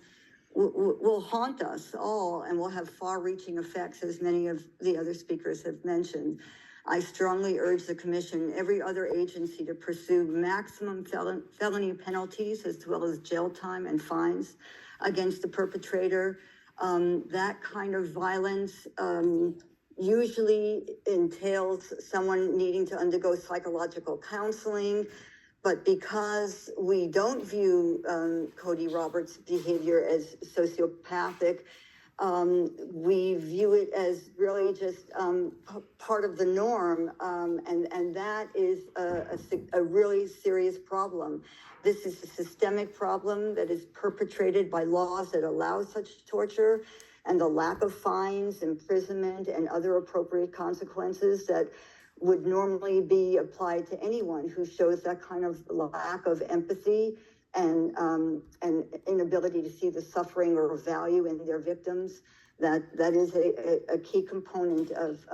will haunt us all and will have far-reaching effects, as many of the other speakers have mentioned. I strongly urge the Commission, every other agency, to pursue maximum felony penalties as well as jail time and fines against the perpetrator. That kind of violence usually entails someone needing to undergo psychological counseling. But because we don't view Cody Roberts' behavior as sociopathic, we view it as really just part of the norm, and that is a really serious problem. This is a systemic problem that is perpetrated by laws that allow such torture, and the lack of fines, imprisonment, and other appropriate consequences that would normally be applied to anyone who shows that kind of lack of empathy and inability to see the suffering or value in their victims. That is a key component of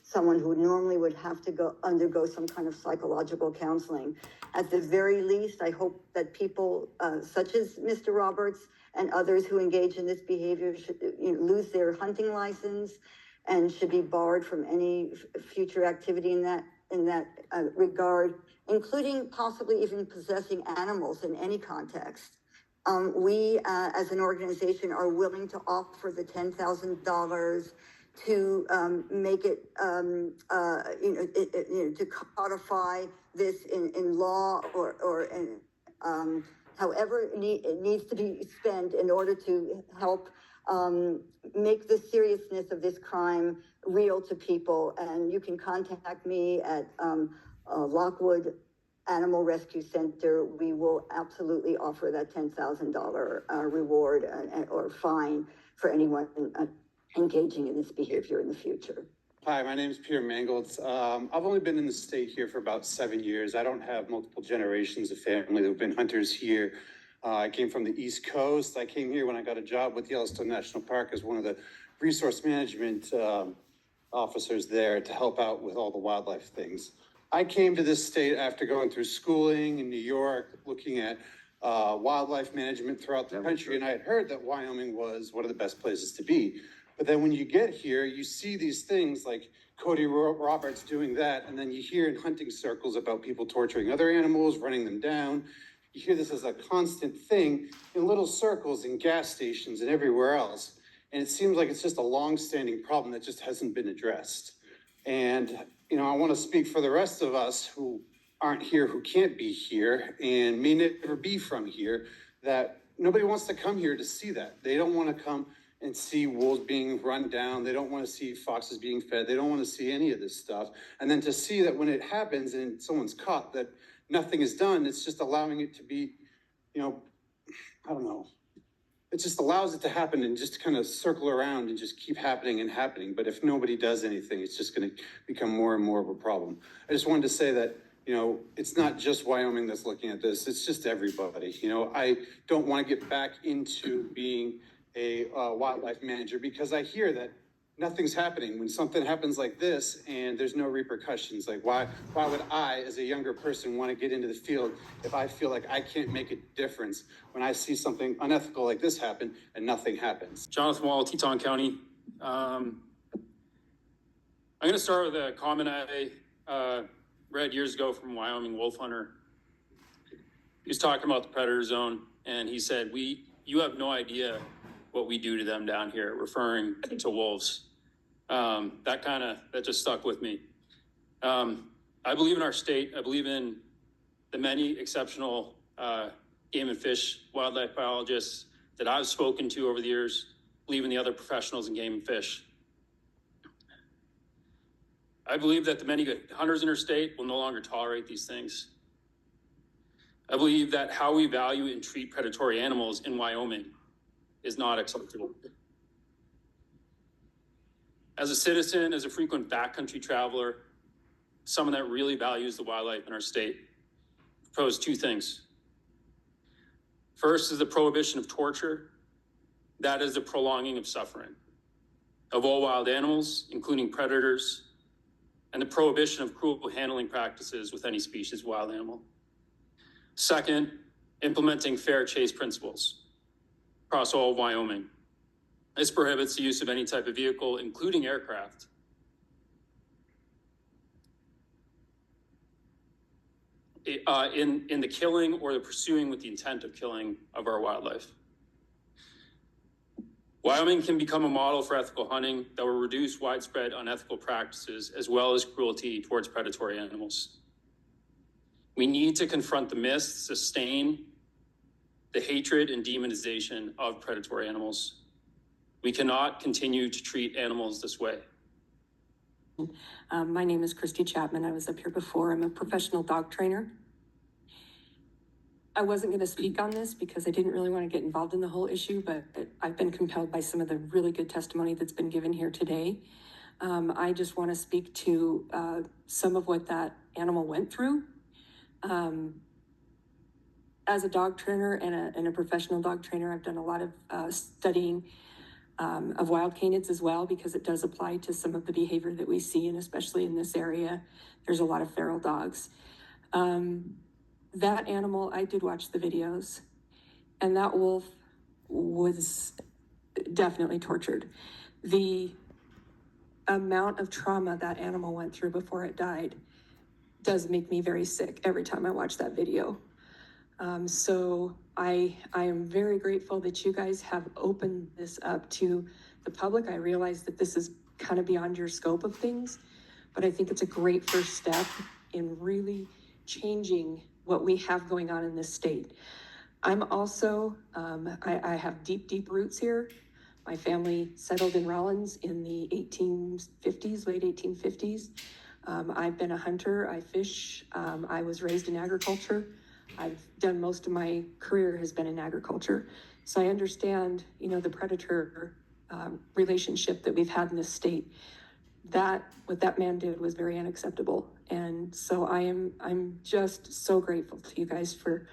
someone who normally would have to undergo some kind of psychological counseling. At the very least, I hope that people such as Mr. Roberts and others who engage in this behavior should lose their hunting license and should be barred from any future activity in that regard, including possibly even possessing animals in any context. We, as an organization, are willing to offer the $10,000 to make it, to codify this in law or however it needs to be spent in order to help make the seriousness of this crime real to people. And you can contact me at Lockwood Animal Rescue Center. We will absolutely offer that $10,000 reward or fine for anyone engaging in this behavior in the future. Hi, my name is Peter Mangold. I've only been in the state here for about 7 years. I don't have multiple generations of family that have been hunters here. I came from the East Coast. I came here when I got a job with Yellowstone National Park as one of the resource management officers there to help out with all the wildlife things. I came to this state after going through schooling in New York, looking at wildlife management throughout the country, and I had heard that Wyoming was one of the best places to be. But then when you get here, you see these things like Cody Roberts doing that, and then you hear in hunting circles about people torturing other animals, running them down. You hear this as a constant thing in little circles in gas stations and everywhere else. And it seems like it's just a long-standing problem that just hasn't been addressed. And, I want to speak for the rest of us who aren't here, who can't be here, and may never be from here, that nobody wants to come here to see that. They don't want to come and see wolves being run down. They don't want to see foxes being fed. They don't want to see any of this stuff. And then to see that when it happens and someone's caught, that nothing is done, it's just allowing it to be, I don't know. It just allows it to happen and just kind of circle around and just keep happening and happening. But if nobody does anything, it's just going to become more and more of a problem. I just wanted to say that, it's not just Wyoming that's looking at this. It's just everybody. I don't want to get back into being a wildlife manager because I hear that nothing's happening when something happens like this and there's no repercussions. Like why would I, as a younger person, want to get into the field if I feel like I can't make a difference when I see something unethical like this happen and nothing happens? Jonathan Wall, Teton County. I'm going to start with a comment I read years ago from a Wyoming wolf hunter. He was talking about the predator zone, and he said, you have no idea what we do to them down here, referring to wolves. That just stuck with me. I believe in our state. I believe in the many exceptional game and fish wildlife biologists that I've spoken to over the years. I believe in the other professionals in game and fish. I believe that the many hunters in our state will no longer tolerate these things. I believe that how we value and treat predatory animals in Wyoming is not acceptable. As a citizen, as a frequent backcountry traveler, someone that really values the wildlife in our state, I propose two things. First is the prohibition of torture. That is the prolonging of suffering of all wild animals, including predators, and the prohibition of cruel handling practices with any species of wild animal. Second, implementing fair chase principles across all of Wyoming. This prohibits the use of any type of vehicle, including aircraft, in the killing or the pursuing with the intent of killing of our wildlife. Wyoming can become a model for ethical hunting that will reduce widespread unethical practices as well as cruelty towards predatory animals. We need to confront the myths, sustain the hatred and demonization of predatory animals. We cannot continue to treat animals this way. My name is Christy Chapman. I was up here before. I'm a professional dog trainer. I wasn't going to speak on this because I didn't really want to get involved in the whole issue, but I've been compelled by some of the really good testimony that's been given here today. I just want to speak to some of what that animal went through. As a dog trainer and a professional dog trainer, I've done a lot of studying of wild canids as well, because it does apply to some of the behavior that we see, and especially in this area, there's a lot of feral dogs. That animal, I did watch the videos, and that wolf was definitely tortured. The amount of trauma that animal went through before it died does make me very sick every time I watch that video. So I am very grateful that you guys have opened this up to the public. I realize that this is kind of beyond your scope of things, but I think it's a great first step in really changing what we have going on in this state. I'm also, I have deep roots here. My family settled in Rollins in the 1850s, late 1850s. I've been a hunter, I fish, I was raised in agriculture. I've done most of my career has been in agriculture. So I understand, the predator relationship that we've had in this state. What that man did was very unacceptable. And so I'm just so grateful to you guys for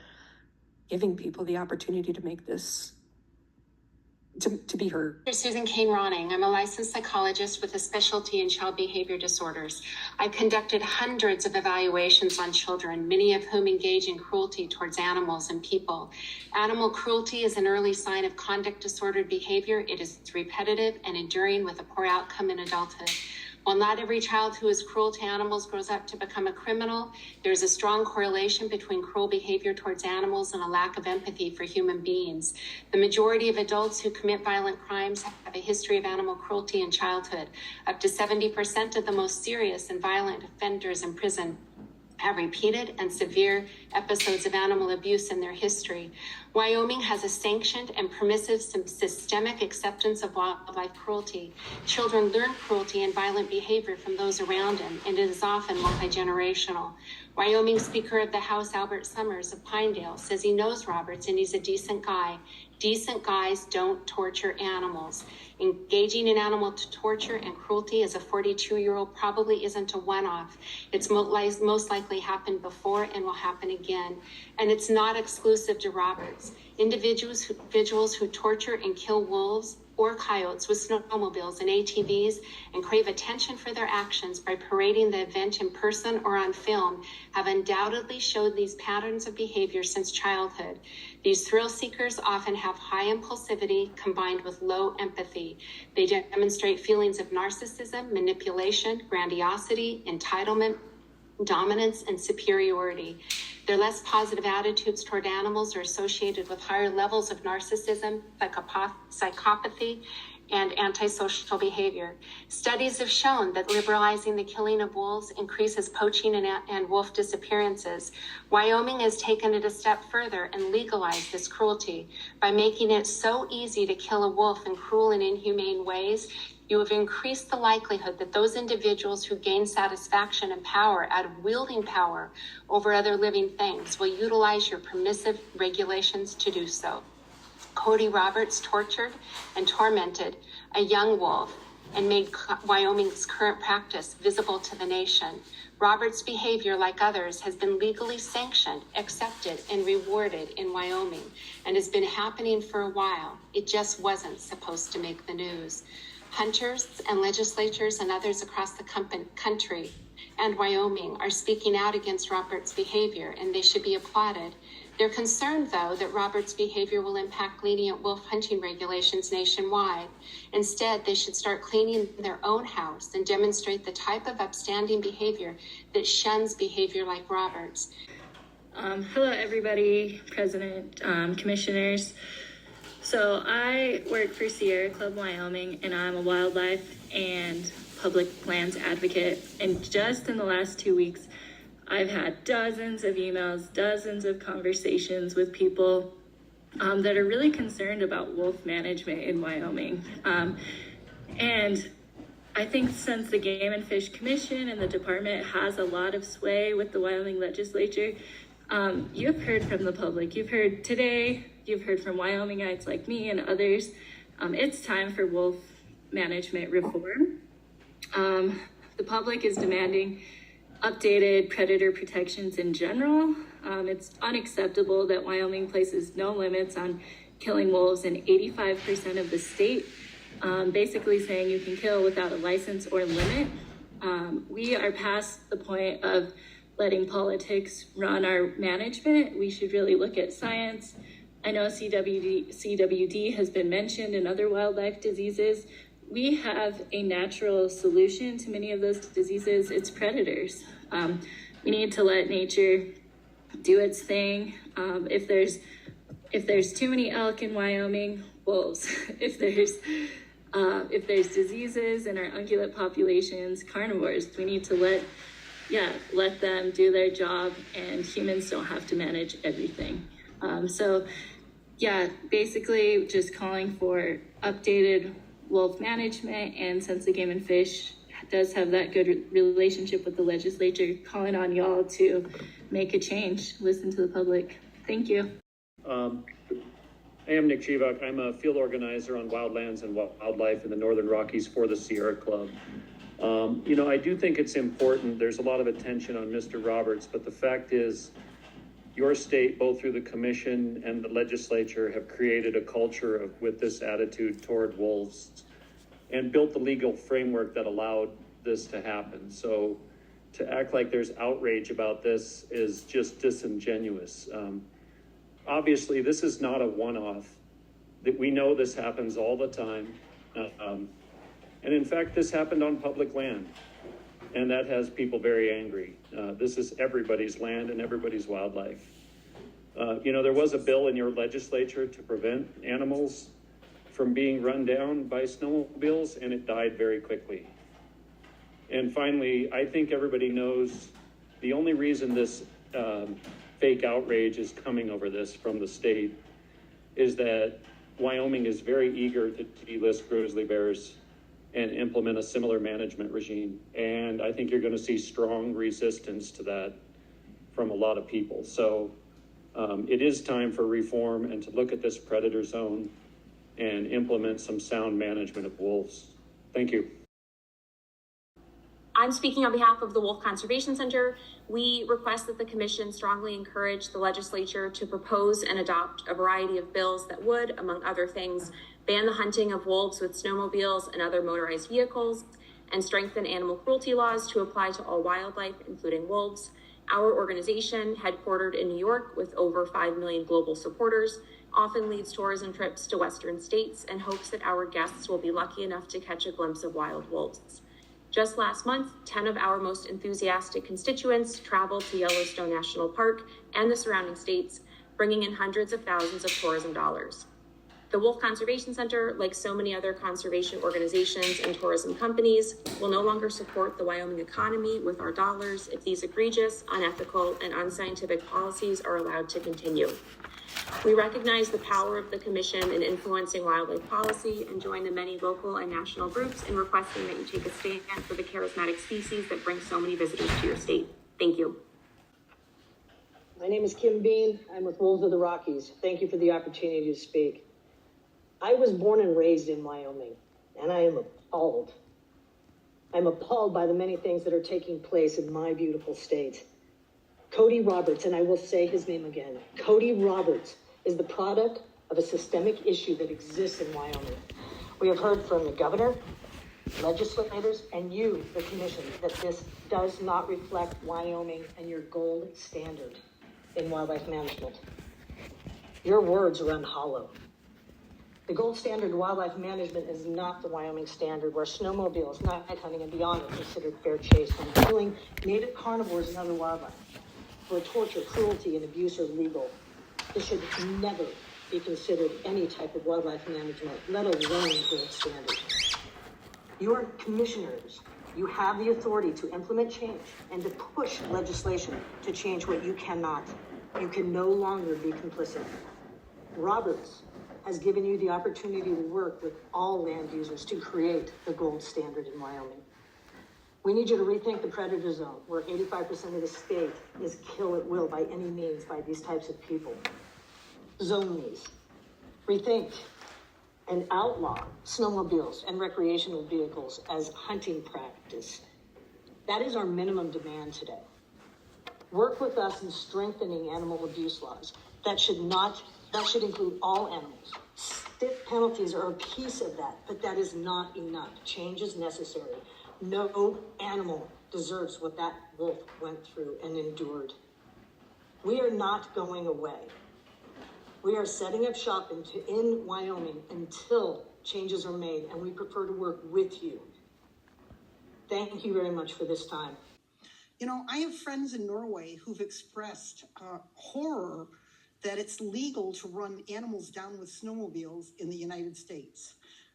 giving people the opportunity to make this, to be heard. I'm Susan Kane Ronning. I'm a licensed psychologist with a specialty in child behavior disorders. I've conducted hundreds of evaluations on children, many of whom engage in cruelty towards animals and people. Animal cruelty is an early sign of conduct disordered behavior. It is repetitive and enduring with a poor outcome in adulthood. While not every child who is cruel to animals grows up to become a criminal, there is a strong correlation between cruel behavior towards animals and a lack of empathy for human beings. The majority of adults who commit violent crimes have a history of animal cruelty in childhood. Up to 70% of the most serious and violent offenders in prison have repeated and severe episodes of animal abuse in their history. Wyoming has a sanctioned and permissive systemic acceptance of wildlife cruelty. Children learn cruelty and violent behavior from those around them, and it is often multi-generational. Wyoming Speaker of the House, Albert Summers of Pinedale, says he knows Roberts and he's a decent guy. Decent guys don't torture animals. Engaging in animal torture and cruelty as a 42-year-old probably isn't a one-off. It's most likely happened before and will happen again. And it's not exclusive to Roberts. Individuals who torture and kill wolves or coyotes with snowmobiles and ATVs and crave attention for their actions by parading the event in person or on film have undoubtedly showed these patterns of behavior since childhood. These thrill seekers often have high impulsivity combined with low empathy. They demonstrate feelings of narcissism, manipulation, grandiosity, entitlement, dominance, and superiority. Their less positive attitudes toward animals are associated with higher levels of narcissism, psychopathy, and antisocial behavior. Studies have shown that liberalizing the killing of wolves increases poaching and wolf disappearances. Wyoming has taken it a step further and legalized this cruelty. By making it so easy to kill a wolf in cruel and inhumane ways, you have increased the likelihood that those individuals who gain satisfaction and power out of wielding power over other living things will utilize your permissive regulations to do so. Cody Roberts tortured and tormented a young wolf and made Wyoming's current practice visible to the nation. Roberts' behavior, like others, has been legally sanctioned, accepted, and rewarded in Wyoming and has been happening for a while. It just wasn't supposed to make the news. Hunters and legislatures and others across the country and Wyoming are speaking out against Roberts' behavior, and they should be applauded. They're concerned, though, that Roberts' behavior will impact lenient wolf hunting regulations nationwide. Instead, they should start cleaning their own house and demonstrate the type of upstanding behavior that shuns behavior like Roberts. Hello, everybody, President, Commissioners. So I work for Sierra Club Wyoming, and I'm a wildlife and public lands advocate. And just in the last 2 weeks, I've had dozens of emails, dozens of conversations with people that are really concerned about wolf management in Wyoming. And I think since the Game and Fish Commission and the department has a lot of sway with the Wyoming legislature, you've heard from the public. You've heard today, you've heard from Wyomingites like me and others. It's time for wolf management reform. The public is demanding updated predator protections in general. It's unacceptable that Wyoming places no limits on killing wolves in 85% of the state, basically saying you can kill without a license or limit. We are past the point of letting politics run our management. We should really look at science. I know CWD has been mentioned in other wildlife diseases. We have a natural solution to many of those diseases. It's predators. We need to let nature do its thing. If there's too many elk in Wyoming, wolves. If there's diseases in our ungulate populations, carnivores. We need to let them do their job, and humans don't have to manage everything. Basically just calling for updated wolf management, and since the Game and Fish does have that good relationship with the legislature, calling on y'all to make a change, listen to the public. Thank you. I am Nick Chivak. I'm a field organizer on wildlands and wildlife in the Northern Rockies for the Sierra Club. I do think it's important. There's a lot of attention on Mr. Roberts, but the fact is your state, both through the commission and the legislature, have created a culture with this attitude toward wolves and built the legal framework that allowed this to happen. So to act like there's outrage about this is just disingenuous. Obviously, this is not a one-off. That we know this happens all the time. And in fact, this happened on public land, and that has people very angry. This is everybody's land and everybody's wildlife. There was a bill in your legislature to prevent animals from being run down by snowmobiles, and it died very quickly. And finally, I think everybody knows the only reason this fake outrage is coming over this from the state is that Wyoming is very eager to delist grizzly bears and implement a similar management regime. And I think you're going to see strong resistance to that from a lot of people. So it is time for reform and to look at this predator zone and implement some sound management of wolves. Thank you. I'm speaking on behalf of the Wolf Conservation Center. We request that the commission strongly encourage the legislature to propose and adopt a variety of bills that would, among other things, ban the hunting of wolves with snowmobiles and other motorized vehicles, and strengthen animal cruelty laws to apply to all wildlife, including wolves. Our organization, headquartered in New York with over 5 million global supporters, often leads tourism trips to Western states and hopes that our guests will be lucky enough to catch a glimpse of wild wolves. Just last month, 10 of our most enthusiastic constituents traveled to Yellowstone National Park and the surrounding states, bringing in hundreds of thousands of tourism dollars. The Wolf Conservation Center, like so many other conservation organizations and tourism companies, will no longer support the Wyoming economy with our dollars if these egregious, unethical, and unscientific policies are allowed to continue. We recognize the power of the commission in influencing wildlife policy and join the many local and national groups in requesting that you take a stand for the charismatic species that bring so many visitors to your state. Thank you. My name is Kim Bean. I'm with Wolves of the Rockies. Thank you for the opportunity to speak. I was born and raised in Wyoming, and I am appalled. I'm appalled by the many things that are taking place in my beautiful state. Cody Roberts, and I will say his name again, Cody Roberts is the product of a systemic issue that exists in Wyoming. We have heard from the governor, legislators, and you, the commission, that this does not reflect Wyoming and your gold standard in wildlife management. Your words run hollow. The gold standard in wildlife management is not the Wyoming standard, where snowmobiles, night hunting, and beyond are considered fair chase, and killing native carnivores and other wildlife, where torture, cruelty, and abuse are legal. This should never be considered any type of wildlife management, let alone gold standard. You are commissioners. You have the authority to implement change and to push legislation to change what you cannot. You can no longer be complicit. Roberts has given you the opportunity to work with all land users to create the gold standard in Wyoming. We need you to rethink the predator zone, where 85% of the state is kill at will by any means by these types of people. Zone these. Rethink and outlaw snowmobiles and recreational vehicles as hunting practice. That is our minimum demand today. Work with us in strengthening animal abuse laws. That should include all animals. Stiff penalties are a piece of that, but that is not enough. Change is necessary. No animal deserves what that wolf went through and endured. We are not going away. We are setting up shop in Wyoming until changes are made, and we prefer to work with you. Thank you very much for this time. You know, I have friends in Norway who've expressed horror that it's legal to run animals down with snowmobiles in the United States.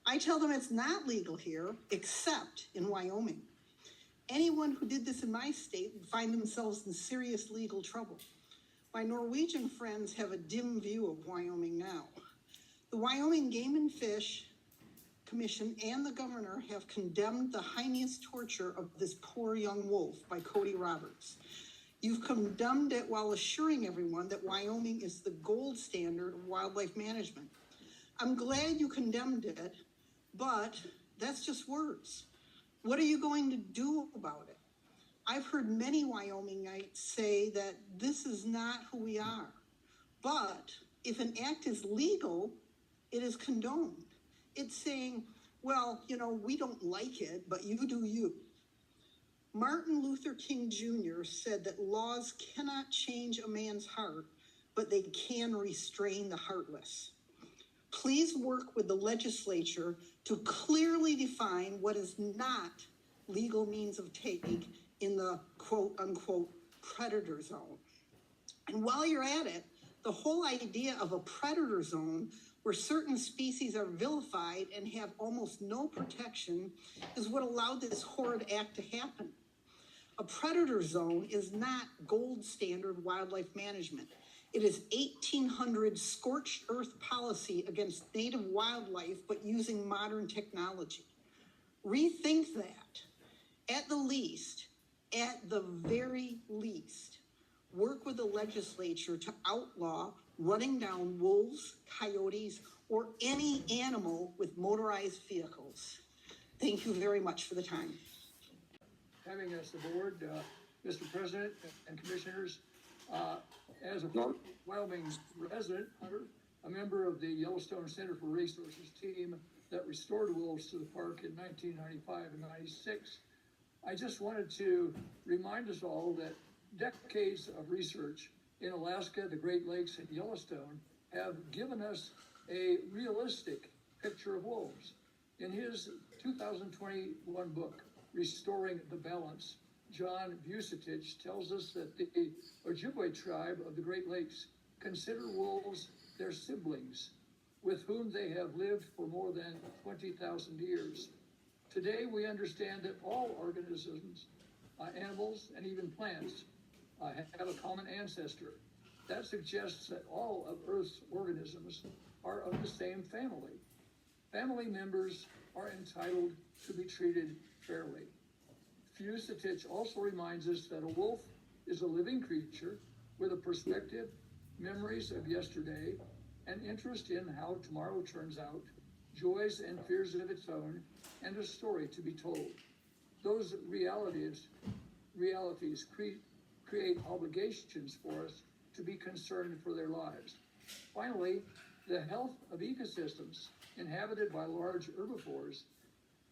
I tell them it's not legal here, except in Wyoming. Anyone who did this in my state would find themselves in serious legal trouble. My Norwegian friends have a dim view of Wyoming now. The Wyoming Game and Fish Commission and the governor have condemned the heinous torture of this poor young wolf by Cody Roberts. You've condemned it while assuring everyone that Wyoming is the gold standard of wildlife management. I'm glad you condemned it, but that's just words. What are you going to do about it? I've heard many Wyomingites say that this is not who we are. But if an act is legal, it is condoned. It's saying, well, you know, we don't like it, but you do you. Martin Luther King Jr. said that laws cannot change a man's heart, but they can restrain the heartless. Please work with the legislature to clearly define what is not legal means of take in the quote-unquote predator zone. And while you're at it, the whole idea of a predator zone where certain species are vilified and have almost no protection is what allowed this horrid act to happen. A predator zone is not gold standard wildlife management. It is 1800 scorched earth policy against native wildlife, but using modern technology. Rethink that. At the very least, work with the legislature to outlaw running down wolves, coyotes, or any animal with motorized vehicles. Thank you very much for the time. Having us aboard, Mr. President and Commissioners, as a Wyoming resident, a member of the Yellowstone Center for Resources team that restored wolves to the park in 1995 and 96, I just wanted to remind us all that decades of research in Alaska, the Great Lakes, and Yellowstone have given us a realistic picture of wolves. In his 2021 book, Restoring the Balance, John Vucetich tells us that the Ojibwe tribe of the Great Lakes consider wolves their siblings, with whom they have lived for more than 20,000 years. Today, we understand that all organisms, animals, and even plants have a common ancestor. That suggests that all of Earth's organisms are of the same family. Family members are entitled to be treated fairly. Vucetich also reminds us that a wolf is a living creature with a perspective, memories of yesterday, an interest in how tomorrow turns out, joys and fears of its own, and a story to be told. Those realities create obligations for us to be concerned for their lives. Finally, the health of ecosystems inhabited by large herbivores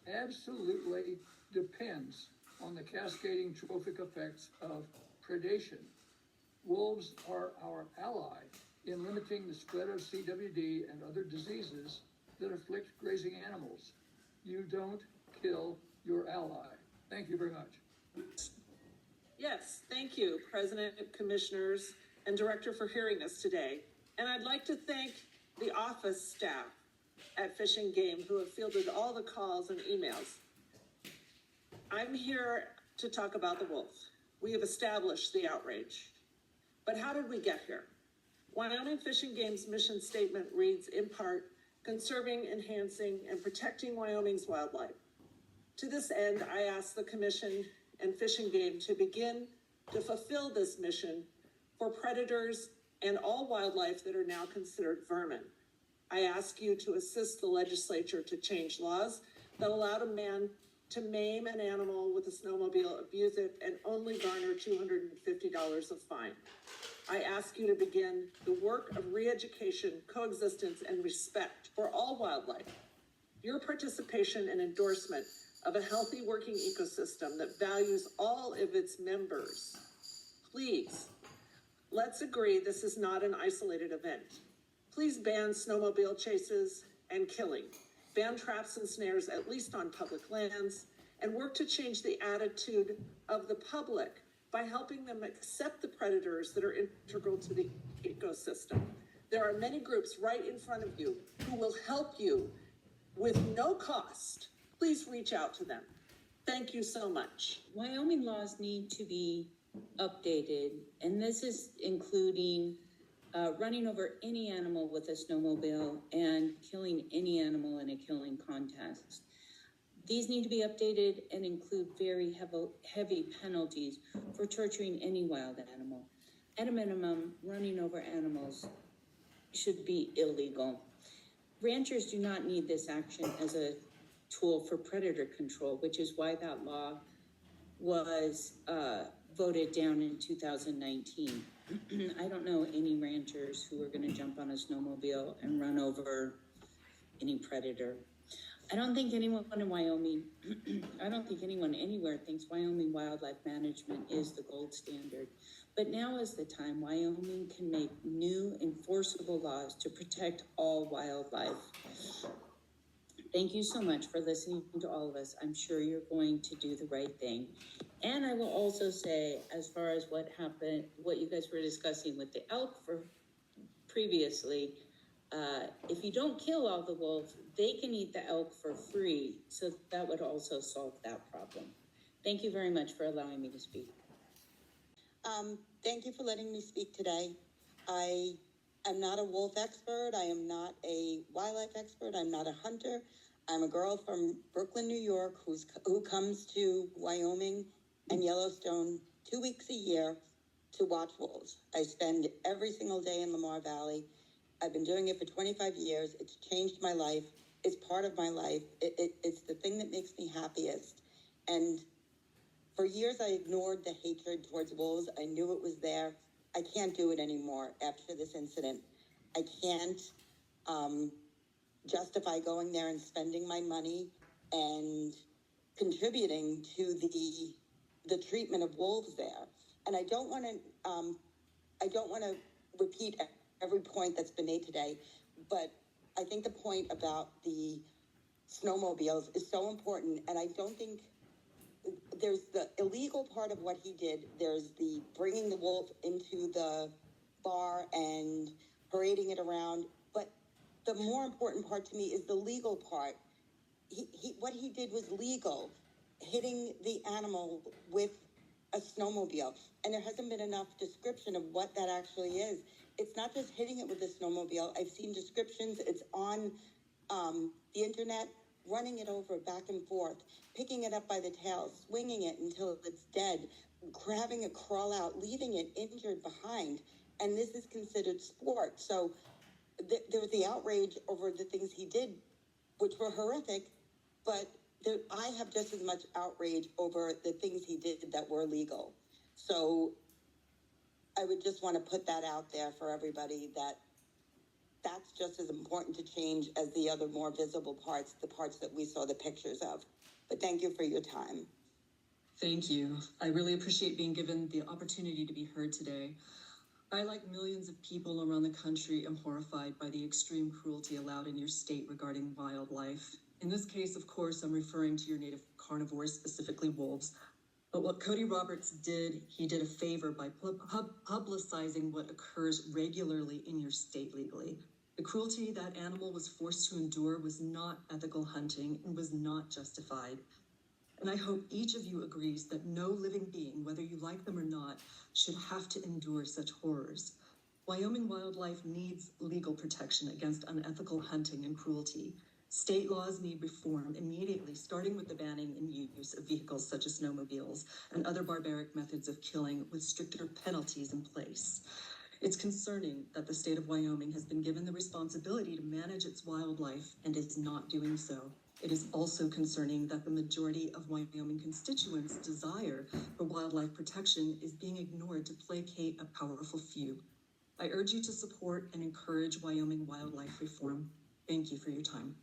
absolutely depends on the cascading trophic effects of predation. Wolves are our ally in limiting the spread of CWD and other diseases that afflict grazing animals. You don't kill your ally. Thank you very much. Yes, thank you, President, Commissioners, and Director, for hearing us today. And I'd like to thank the office staff at Fish and Game who have fielded all the calls and emails. I'm here to talk about the wolf. We have established the outrage. But how did we get here? Wyoming Fish and Game's mission statement reads in part, conserving, enhancing, and protecting Wyoming's wildlife. To this end, I ask the Commission and Fish and Game to begin to fulfill this mission for predators and all wildlife that are now considered vermin. I ask you to assist the legislature to change laws that allow a man to maim an animal with a snowmobile, abuse it, and only garner $250 of fine. I ask you to begin the work of re-education, coexistence, and respect for all wildlife. Your participation and endorsement of a healthy working ecosystem that values all of its members. Please, let's agree this is not an isolated event. Please ban snowmobile chases and killing. Ban traps and snares, at least on public lands, and work to change the attitude of the public by helping them accept the predators that are integral to the ecosystem. There are many groups right in front of you who will help you with no cost. Please reach out to them. Thank you so much. Wyoming laws need to be updated, and this is including running over any animal with a snowmobile and killing any animal in a killing contest. These need to be updated and include very heavy penalties for torturing any wild animal. At a minimum, running over animals should be illegal. Ranchers do not need this action as a tool for predator control, which is why that law was voted down in 2019. I don't know any ranchers who are going to jump on a snowmobile and run over any predator. I don't think anyone in Wyoming, I don't think anyone anywhere thinks Wyoming wildlife management is the gold standard. But now is the time Wyoming can make new enforceable laws to protect all wildlife. Thank you so much for listening to all of us. I'm sure you're going to do the right thing. And I will also say, as far as what happened, what you guys were discussing with the elk for previously, if you don't kill all the wolves, they can eat the elk for free. So that would also solve that problem. Thank you very much for allowing me to speak. Thank you for letting me speak today. I am not a wolf expert. I am not a wildlife expert. I'm not a hunter. I'm a girl from Brooklyn, New York, who comes to Wyoming and Yellowstone 2 weeks a year to watch wolves. I spend every single day in Lamar Valley. I've been doing it for 25 years. It's changed my life. It's part of my life. It's the thing that makes me happiest. And for years, I ignored the hatred towards wolves. I knew it was there. I can't do it anymore after this incident. I can't justify going there and spending my money and contributing to the treatment of wolves there. And I don't want to repeat every point that's been made today, but I think the point about the snowmobiles is so important. And I don't think there's the illegal part of what he did. There's the bringing the wolf into the bar and parading it around. But the more important part to me is the legal part. What he did was legal, hitting the animal with a snowmobile. And there hasn't been enough description of what that actually is. It's not just hitting it with a snowmobile. I've seen descriptions. It's on the internet, running it over back and forth, picking it up by the tail, swinging it until it's dead, grabbing it, crawl out, leaving it injured behind. And this is considered sport. So there was the outrage over the things he did, which were horrific, but I have just as much outrage over the things he did that were legal. So I would just want to put that out there for everybody, that that's just as important to change as the other more visible parts, the parts that we saw the pictures of. But thank you for your time. Thank you. I really appreciate being given the opportunity to be heard today. I, like millions of people around the country, am horrified by the extreme cruelty allowed in your state regarding wildlife. In this case, of course, I'm referring to your native carnivores, specifically wolves. But what Cody Roberts did, he did a favor by publicizing what occurs regularly in your state legally. The cruelty that animal was forced to endure was not ethical hunting and was not justified. And I hope each of you agrees that no living being, whether you like them or not, should have to endure such horrors. Wyoming wildlife needs legal protection against unethical hunting and cruelty. State laws need reform immediately, starting with the banning and use of vehicles such as snowmobiles and other barbaric methods of killing with stricter penalties in place. It's concerning that the state of Wyoming has been given the responsibility to manage its wildlife and is not doing so. It is also concerning that the majority of Wyoming constituents' desire for wildlife protection is being ignored to placate a powerful few. I urge you to support and encourage Wyoming wildlife reform. Thank you for your time.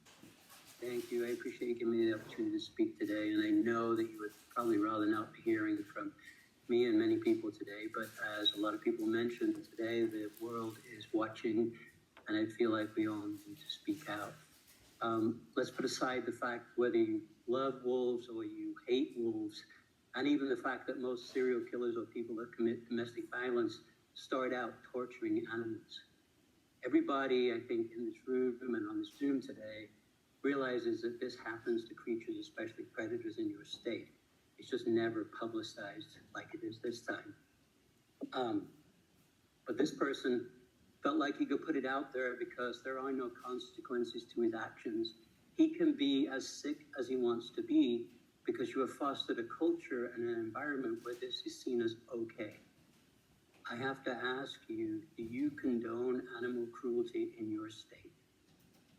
Thank you. I appreciate you giving me the opportunity to speak today. And I know that you would probably rather not be hearing from me and many people today, but as a lot of people mentioned today, the world is watching, and I feel like we all need to speak out. Let's put aside the fact whether you love wolves or you hate wolves, and even the fact that most serial killers or people that commit domestic violence start out torturing animals. Everybody, I think, in this room and on this Zoom today realizes that this happens to creatures, especially predators in your state. It's just never publicized like it is this time. But this person felt like he could put it out there because there are no consequences to his actions. He can be as sick as he wants to be because you have fostered a culture and an environment where this is seen as okay. I have to ask you, do you condone animal cruelty in your state?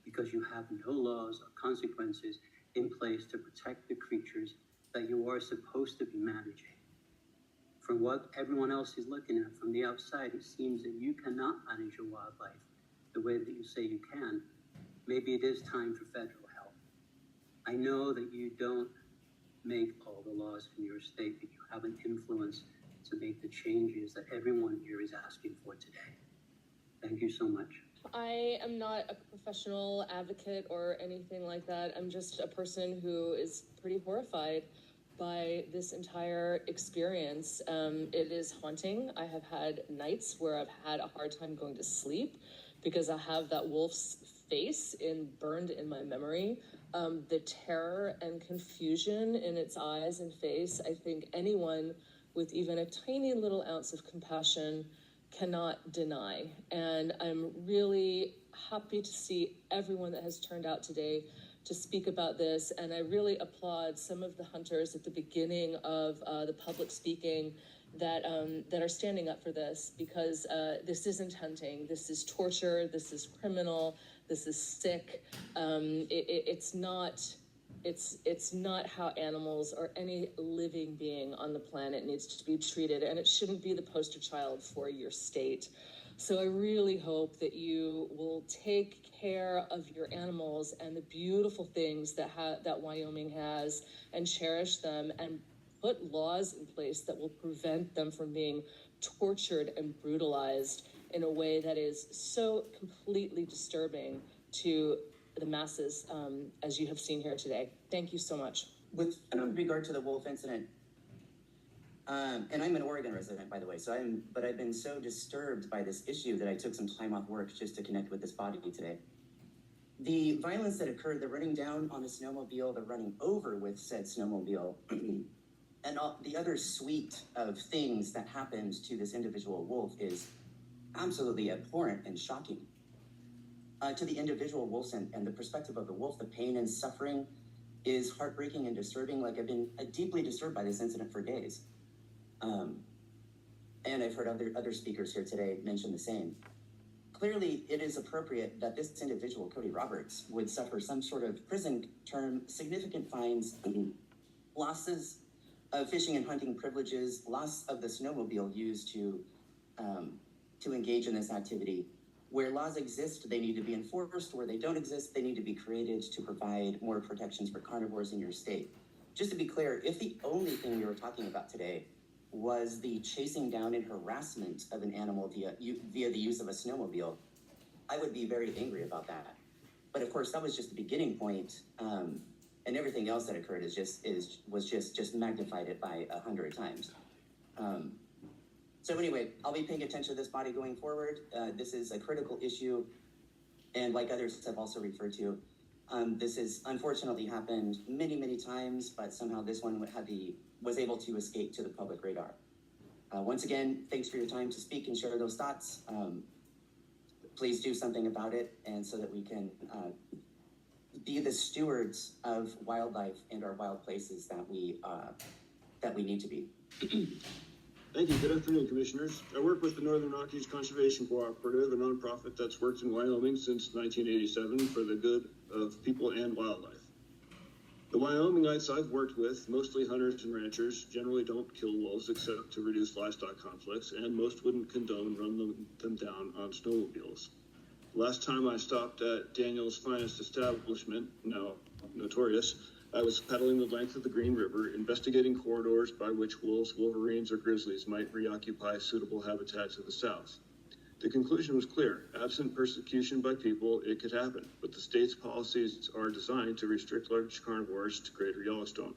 Because you have no laws or consequences in place to protect the creatures that you are supposed to be managing. From what everyone else is looking at from the outside, it seems that you cannot manage your wildlife the way that you say you can. Maybe it is time for federal help. I know that you don't make all the laws in your state, but you have an influence to make the changes that everyone here is asking for today. Thank you so much. I am not a professional advocate or anything like that. I'm just a person who is pretty horrified by this entire experience. It is haunting. I have had nights where I've had a hard time going to sleep because I have that wolf's face burned in my memory. The terror and confusion in its eyes and face, I think anyone with even a tiny little ounce of compassion cannot deny. And I'm really happy to see everyone that has turned out today to speak about this. And I really applaud some of the hunters at the beginning of the public speaking that are standing up for this, because this isn't hunting. This is torture. This is criminal. This is sick. It's not how animals or any living being on the planet needs to be treated, and it shouldn't be the poster child for your state. So I really hope that you will take care of your animals and the beautiful things that Wyoming has, and cherish them and put laws in place that will prevent them from being tortured and brutalized in a way that is so completely disturbing to the masses, as you have seen here today. Thank you so much. With regard to the wolf incident, and I'm an Oregon resident, by the way, but I've been so disturbed by this issue that I took some time off work just to connect with this body today. The violence that occurred, the running down on a snowmobile, the running over with said snowmobile, and all the other suite of things that happened to this individual wolf is absolutely abhorrent and shocking. To the individual wolves and the perspective of the wolf, the pain and suffering is heartbreaking and disturbing. Like, I've been deeply disturbed by this incident for days. And I've heard other speakers here today mention the same. Clearly, it is appropriate that this individual, Cody Roberts, would suffer some sort of prison term, significant fines, losses of fishing and hunting privileges, loss of the snowmobile used to engage in this activity. Where laws exist, they need to be enforced. Where they don't exist, they need to be created to provide more protections for carnivores in your state. Just to be clear, if the only thing we were talking about today was the chasing down and harassment of an animal via the use of a snowmobile, I would be very angry about that. But of course, that was just the beginning point, and everything else that occurred was just magnified it by 100 times. So anyway, I'll be paying attention to this body going forward. This is a critical issue. And like others have also referred to, this has unfortunately happened many, many times, but somehow this one was able to escape to the public radar. Once again, thanks for your time to speak and share those thoughts. Please do something about it, and so that we can be the stewards of wildlife and our wild places that we need to be. Thank you. Good afternoon, Commissioners. I work with the Northern Rockies Conservation Cooperative, a nonprofit that's worked in Wyoming since 1987 for the good of people and wildlife. The Wyomingites I've worked with, mostly hunters and ranchers, generally don't kill wolves except to reduce livestock conflicts, and most wouldn't condone running them down on snowmobiles. Last time I stopped at Daniel's finest establishment, now notorious, I was paddling the length of the Green River, investigating corridors by which wolves, wolverines, or grizzlies might reoccupy suitable habitat to the south. The conclusion was clear. Absent persecution by people, it could happen, but the state's policies are designed to restrict large carnivores to Greater Yellowstone.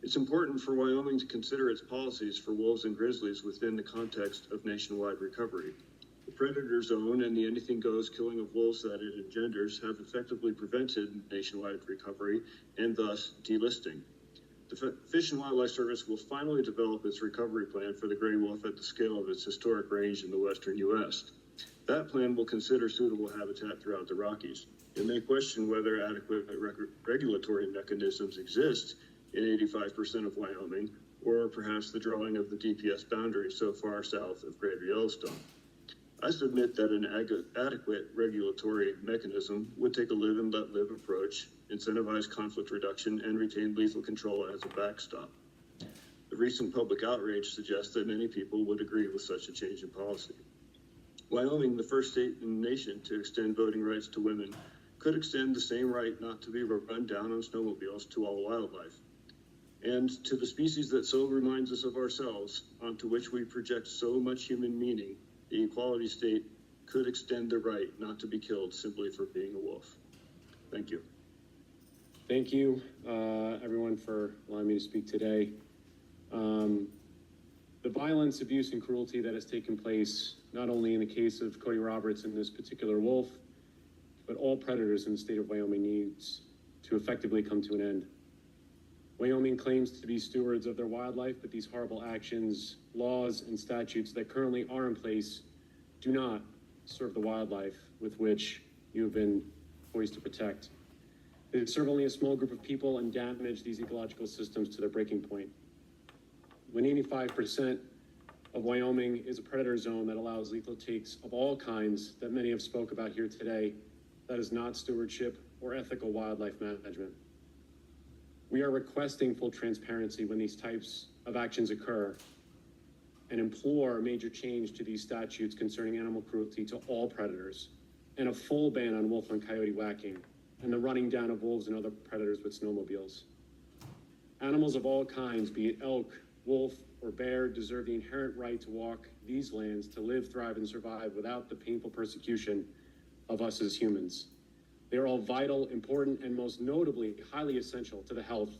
It's important for Wyoming to consider its policies for wolves and grizzlies within the context of nationwide recovery. The predator zone and the anything goes killing of wolves that it engenders have effectively prevented nationwide recovery and thus delisting. The Fish and Wildlife Service will finally develop its recovery plan for the gray wolf at the scale of its historic range in the western U.S. That plan will consider suitable habitat throughout the Rockies. It may question whether adequate regulatory mechanisms exist in 85% of Wyoming, or perhaps the drawing of the DPS boundary so far south of Greater Yellowstone. I submit that an adequate regulatory mechanism would take a live and let live approach, incentivize conflict reduction, and retain lethal control as a backstop. The recent public outrage suggests that many people would agree with such a change in policy. Wyoming, the first state in the nation to extend voting rights to women, could extend the same right not to be run down on snowmobiles to all wildlife. And to the species that so reminds us of ourselves, onto which we project so much human meaning, the equality state could extend the right not to be killed simply for being a wolf. Thank you. Thank you, everyone, for allowing me to speak today. The violence, abuse, and cruelty that has taken place, not only in the case of Cody Roberts and this particular wolf, but all predators in the state of Wyoming needs to effectively come to an end. Wyoming claims to be stewards of their wildlife, but these horrible actions, laws, and statutes that currently are in place do not serve the wildlife with which you have been poised to protect. They serve only a small group of people and damage these ecological systems to their breaking point. When 85% of Wyoming is a predator zone that allows lethal takes of all kinds that many have spoke about here today, that is not stewardship or ethical wildlife management. We are requesting full transparency when these types of actions occur and implore major change to these statutes concerning animal cruelty to all predators, and a full ban on wolf and coyote whacking and the running down of wolves and other predators with snowmobiles. Animals of all kinds, be it elk, wolf, or bear, deserve the inherent right to walk these lands, to live, thrive, and survive without the painful persecution of us as humans. They are all vital, important, and most notably, highly essential to the health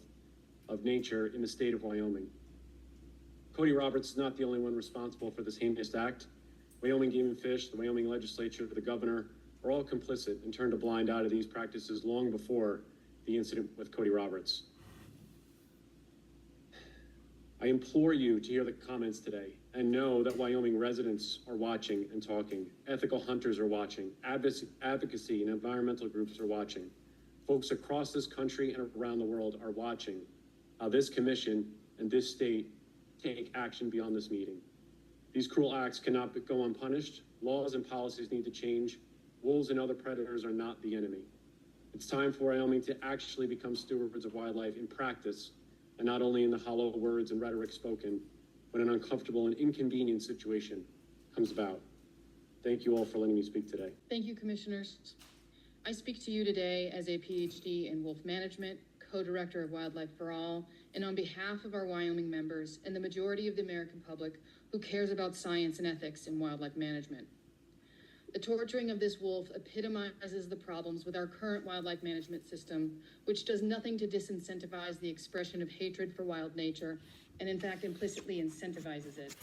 of nature in the state of Wyoming. Cody Roberts is not the only one responsible for this heinous act. Wyoming Game and Fish, the Wyoming legislature, the governor, are all complicit and turned a blind eye to these practices long before the incident with Cody Roberts. I implore you to hear the comments today and know that Wyoming residents are watching and talking. Ethical hunters are watching. Advocacy and environmental groups are watching. Folks across this country and around the world are watching how this commission and this state take action beyond this meeting. These cruel acts cannot go unpunished. Laws and policies need to change. Wolves and other predators are not the enemy. It's time for Wyoming to actually become stewards of wildlife in practice, and not only in the hollow words and rhetoric spoken when an uncomfortable and inconvenient situation comes about. Thank you all for letting me speak today. Thank you, Commissioners. I speak to you today as a PhD in wolf management, co-director of Wildlife for All, and on behalf of our Wyoming members and the majority of the American public who cares about science and ethics in wildlife management. The torturing of this wolf epitomizes the problems with our current wildlife management system, which does nothing to disincentivize the expression of hatred for wild nature, and in fact implicitly incentivizes it.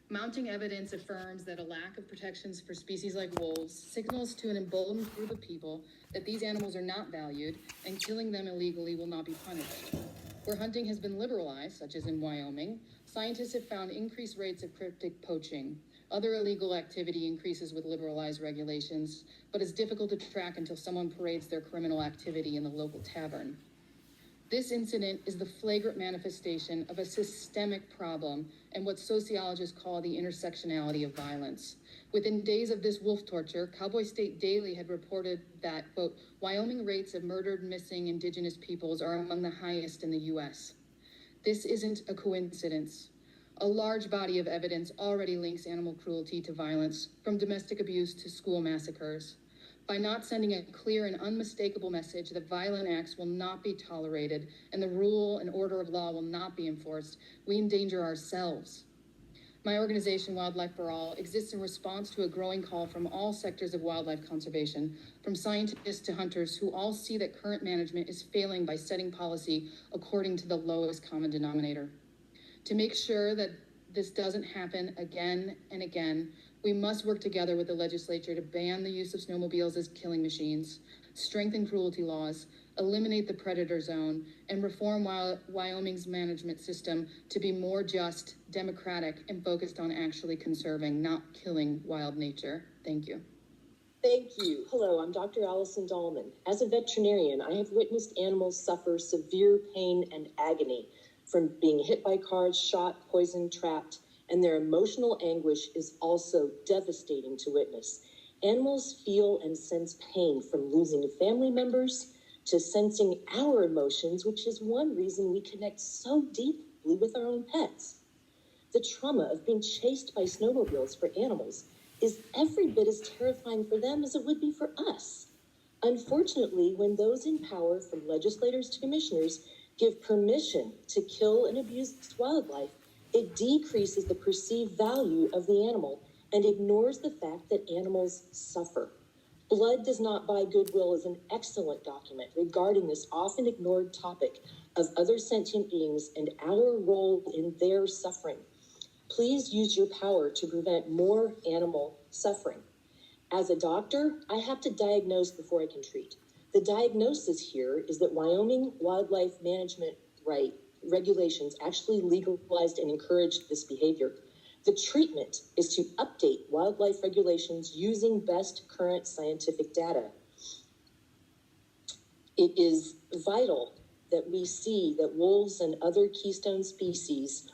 Mounting evidence affirms that a lack of protections for species like wolves signals to an emboldened group of people that these animals are not valued and killing them illegally will not be punished. Where hunting has been liberalized, such as in Wyoming, scientists have found increased rates of cryptic poaching. Other illegal activity increases with liberalized regulations, but is difficult to track until someone parades their criminal activity in the local tavern. This incident is the flagrant manifestation of a systemic problem and what sociologists call the intersectionality of violence. Within days of this wolf torture, Cowboy State Daily had reported that, quote, Wyoming rates of murdered, missing indigenous peoples are among the highest in the U.S. This isn't a coincidence. A large body of evidence already links animal cruelty to violence, from domestic abuse to school massacres. By not sending a clear and unmistakable message that violent acts will not be tolerated and the rule and order of law will not be enforced, we endanger ourselves. My organization, Wildlife for All, exists in response to a growing call from all sectors of wildlife conservation, from scientists to hunters, who all see that current management is failing by setting policy according to the lowest common denominator. To make sure that this doesn't happen again and again, we must work together with the legislature to ban the use of snowmobiles as killing machines, strengthen cruelty laws, eliminate the predator zone, and reform Wyoming's management system to be more just, democratic, and focused on actually conserving, not killing wild nature. Thank you. Thank you. Hello, I'm Dr. Allison Dahlman. As a veterinarian, I have witnessed animals suffer severe pain and agony from being hit by cars, shot, poisoned, trapped, and their emotional anguish is also devastating to witness. Animals feel and sense pain from losing family members to sensing our emotions, which is one reason we connect so deeply with our own pets. The trauma of being chased by snowmobiles for animals is every bit as terrifying for them as it would be for us. Unfortunately, when those in power, from legislators to commissioners, give permission to kill and abuse wildlife, it decreases the perceived value of the animal and ignores the fact that animals suffer. Blood Does Not Buy Goodwill is an excellent document regarding this often ignored topic of other sentient beings and our role in their suffering. Please use your power to prevent more animal suffering. As a doctor, I have to diagnose before I can treat. The diagnosis here is that Wyoming Wildlife Management regulations actually legalized and encouraged this behavior. The treatment is to update wildlife regulations using best current scientific data. It is vital that we see that wolves and other keystone species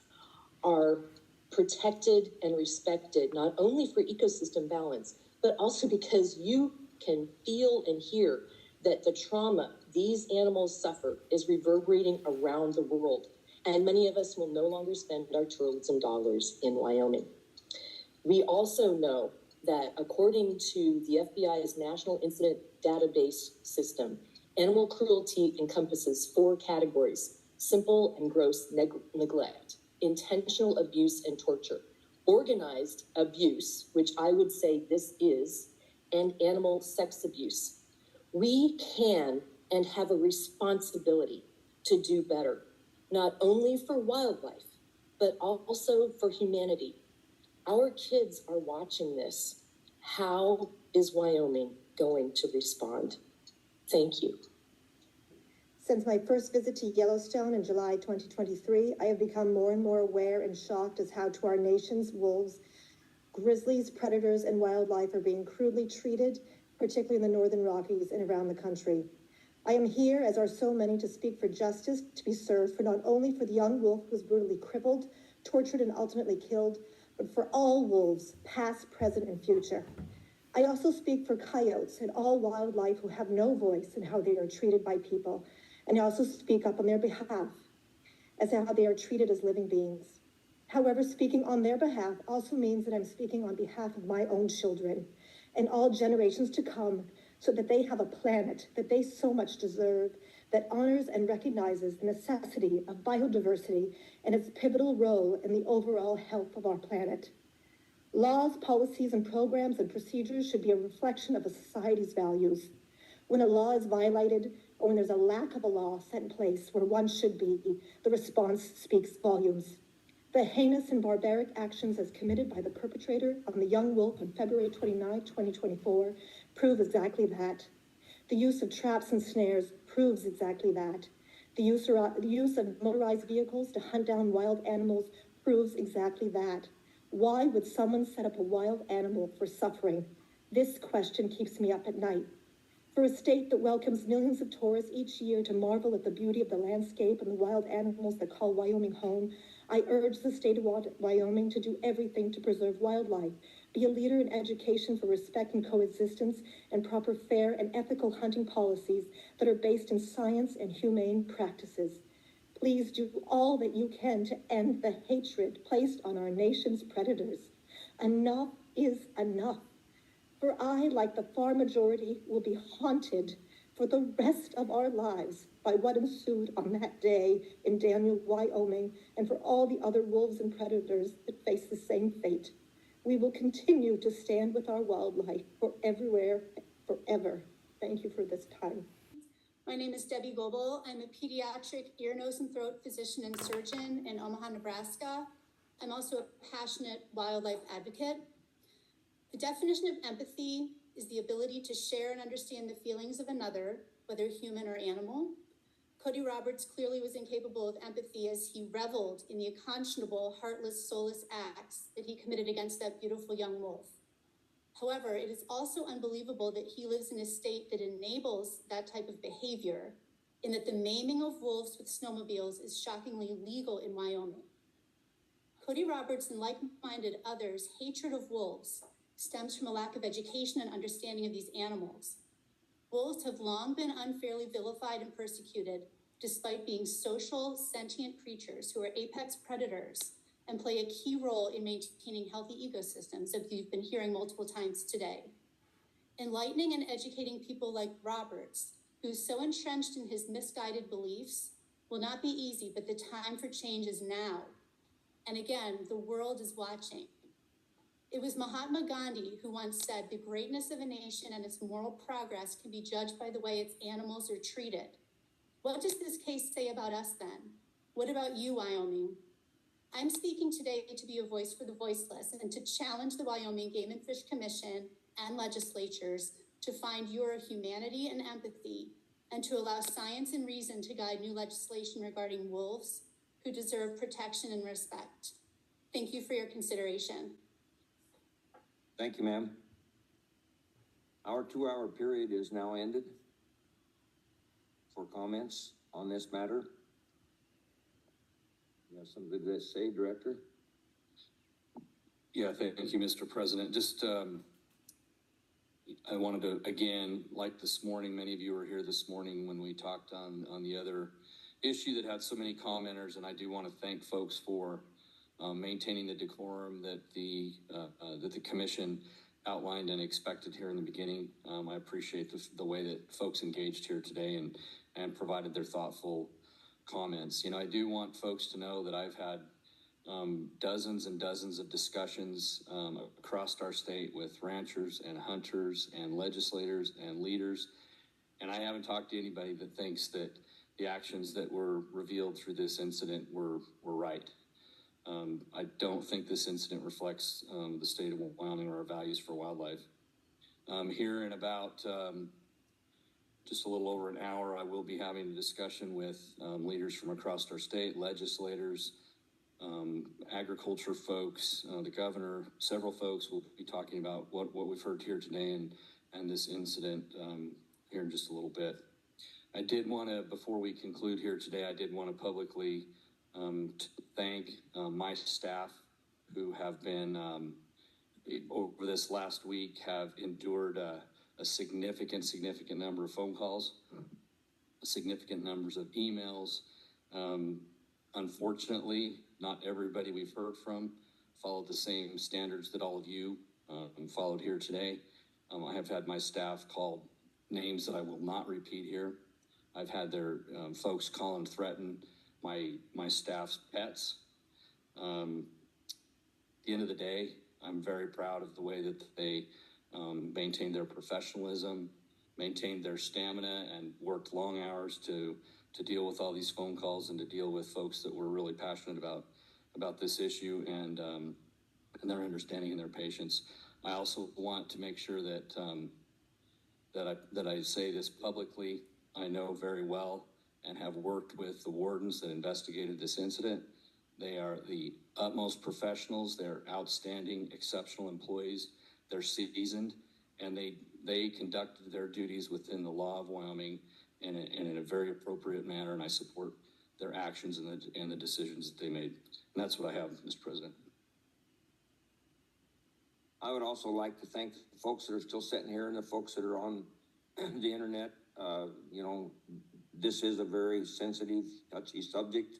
are protected and respected, not only for ecosystem balance, but also because you can feel and hear that the trauma these animals suffer is reverberating around the world. And many of us will no longer spend our tourism dollars in Wyoming. We also know that according to the FBI's National Incident Database System, animal cruelty encompasses 4 categories: simple and gross neglect, intentional abuse and torture, organized abuse, which I would say this is, and animal sex abuse. We can and have a responsibility to do better, not only for wildlife, but also for humanity. Our kids are watching this. How is Wyoming going to respond? Thank you. Since my first visit to Yellowstone in July 2023, I have become more and more aware and shocked as how to our nation's wolves, grizzlies, predators, and wildlife are being crudely treated, particularly in the Northern Rockies and around the country. I am here, as are so many, to speak for justice to be served for not only for the young wolf who was brutally crippled, tortured, and ultimately killed, but for all wolves, past, present, and future. I also speak for coyotes and all wildlife who have no voice in how they are treated by people, and I also speak up on their behalf as to how they are treated as living beings. However, speaking on their behalf also means that I'm speaking on behalf of my own children and all generations to come, so that they have a planet that they so much deserve, that honors and recognizes the necessity of biodiversity and its pivotal role in the overall health of our planet. Laws, policies, and programs and procedures should be a reflection of a society's values. When a law is violated, or when there's a lack of a law set in place where one should be, the response speaks volumes. The heinous and barbaric actions as committed by the perpetrator on the young wolf on February 29, 2024, prove exactly that. The use of traps and snares proves exactly that. The use of motorized vehicles to hunt down wild animals proves exactly that. Why would someone set up a wild animal for suffering? This question keeps me up at night. For a state that welcomes millions of tourists each year to marvel at the beauty of the landscape and the wild animals that call Wyoming home, I urge the state of Wyoming to do everything to preserve wildlife, be a leader in education for respect and coexistence, and proper, fair, and ethical hunting policies that are based in science and humane practices. Please do all that you can to end the hatred placed on our nation's predators. Enough is enough. For I, like the far majority, will be haunted for the rest of our lives by what ensued on that day in Daniel, Wyoming, and for all the other wolves and predators that face the same fate. We will continue to stand with our wildlife for everywhere, forever. Thank you for this time. My name is Debbie Goebel. I'm a pediatric ear, nose, and throat physician and surgeon in Omaha, Nebraska. I'm also a passionate wildlife advocate. The definition of empathy is the ability to share and understand the feelings of another, whether human or animal. Cody Roberts clearly was incapable of empathy as he reveled in the unconscionable, heartless, soulless acts that he committed against that beautiful young wolf. However, it is also unbelievable that he lives in a state that enables that type of behavior, and that the maiming of wolves with snowmobiles is shockingly legal in Wyoming. Cody Roberts and like-minded others' hatred of wolves stems from a lack of education and understanding of these animals. Wolves have long been unfairly vilified and persecuted, despite being social, sentient creatures who are apex predators and play a key role in maintaining healthy ecosystems, as you've been hearing multiple times today. Enlightening and educating people like Roberts, who's so entrenched in his misguided beliefs, will not be easy, but the time for change is now. And again, the world is watching. It was Mahatma Gandhi who once said, "The greatness of a nation and its moral progress can be judged by the way its animals are treated." What does this case say about us then? What about you, Wyoming? I'm speaking today to be a voice for the voiceless and to challenge the Wyoming Game and Fish Commission and legislatures to find your humanity and empathy and to allow science and reason to guide new legislation regarding wolves who deserve protection and respect. Thank you for your consideration. Thank you, ma'am. Our 2-hour period is now ended for comments on this matter. You have something to say, Director? Yeah, thank you, Mr. President. Just, I wanted to, again, like this morning, many of you were here this morning when we talked on the other issue that had so many commenters, and I do want to thank folks for maintaining the decorum that the commission outlined and expected here in the beginning. I appreciate the way that folks engaged here today and provided their thoughtful comments. You know, I do want folks to know that I've had dozens and dozens of discussions across our state with ranchers and hunters and legislators and leaders, and I haven't talked to anybody that thinks that the actions that were revealed through this incident were right. I don't think this incident reflects the state of Wyoming or our values for wildlife. Here in about just a little over an hour, I will be having a discussion with leaders from across our state, legislators, agriculture folks, the governor. Several folks will be talking about what we've heard here today and this incident here in just a little bit. I did want to, before we conclude here today, I did want to publicly thank my staff who have been, over this last week, have endured a significant number of phone calls, significant numbers of emails. Unfortunately, not everybody we've heard from followed the same standards that all of you followed here today. I have had my staff call names that I will not repeat here. I've had their folks call and threaten my staff's pets. At the end of the day, I'm very proud of the way that they maintained their professionalism, maintained their stamina, and worked long hours to deal with all these phone calls and to deal with folks that were really passionate about about this issue and their understanding and their patience. I also want to make sure that that I say this publicly. I know very well and have worked with the wardens that investigated this incident. They are the utmost professionals. They're outstanding, exceptional employees. They're seasoned, and they conducted their duties within the law of Wyoming and in a very appropriate manner, and I support their actions and the decisions that they made. And that's what I have, Mr. President. I would also like to thank the folks that are still sitting here and the folks that are on the internet. You know, this is a very sensitive, touchy subject,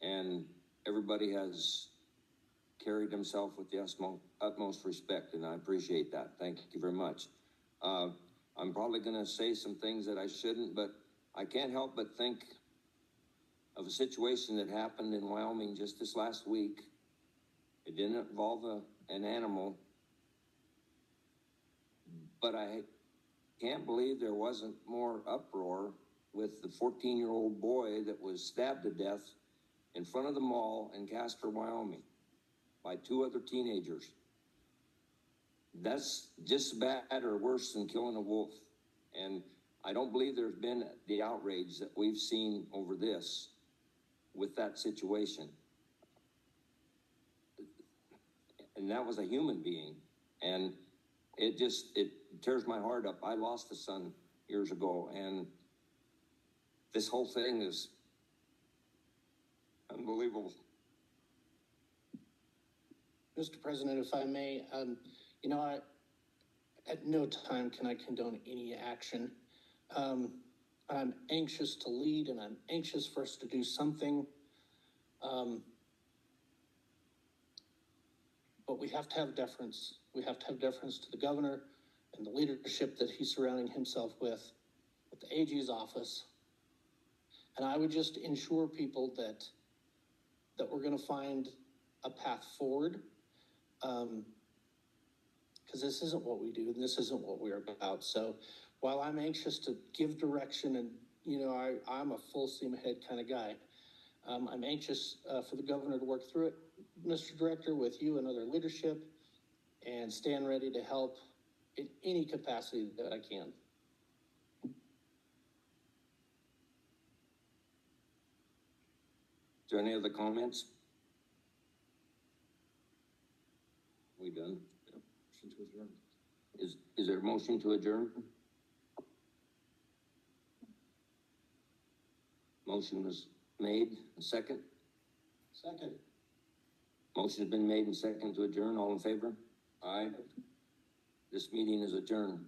and everybody has carried himself with the utmost respect, and I appreciate that. Thank you very much. I'm probably going to say some things that I shouldn't, but I can't help but think of a situation that happened in Wyoming just this last week. It didn't involve an animal, but I can't believe there wasn't more uproar with the 14-year-old boy that was stabbed to death in front of the mall in Casper, Wyoming, by two other teenagers. That's just bad or worse than killing a wolf. And I don't believe there's been the outrage that we've seen over this with that situation. And that was a human being. And it tears my heart up. I lost a son years ago, and this whole thing is unbelievable. Mr. President, if I may, you know, at no time can I condone any action. I'm anxious to lead, and I'm anxious for us to do something. But we have to have deference. We have to have deference to the governor and the leadership that he's surrounding himself with the AG's office. And I would just ensure people that we're going to find a path forward. Because this isn't what we do, and this isn't what we're about. So while I'm anxious to give direction, and, you know, I'm a full steam ahead kind of guy, I'm anxious for the governor to work through it, Mr. Director, with you and other leadership, and stand ready to help in any capacity that I can. Is there any other comments? We done? Motion to adjourn. Is there a motion to adjourn? Motion was made. A second? Second. Motion's been made and second to adjourn. All in favor? Aye. This meeting is adjourned.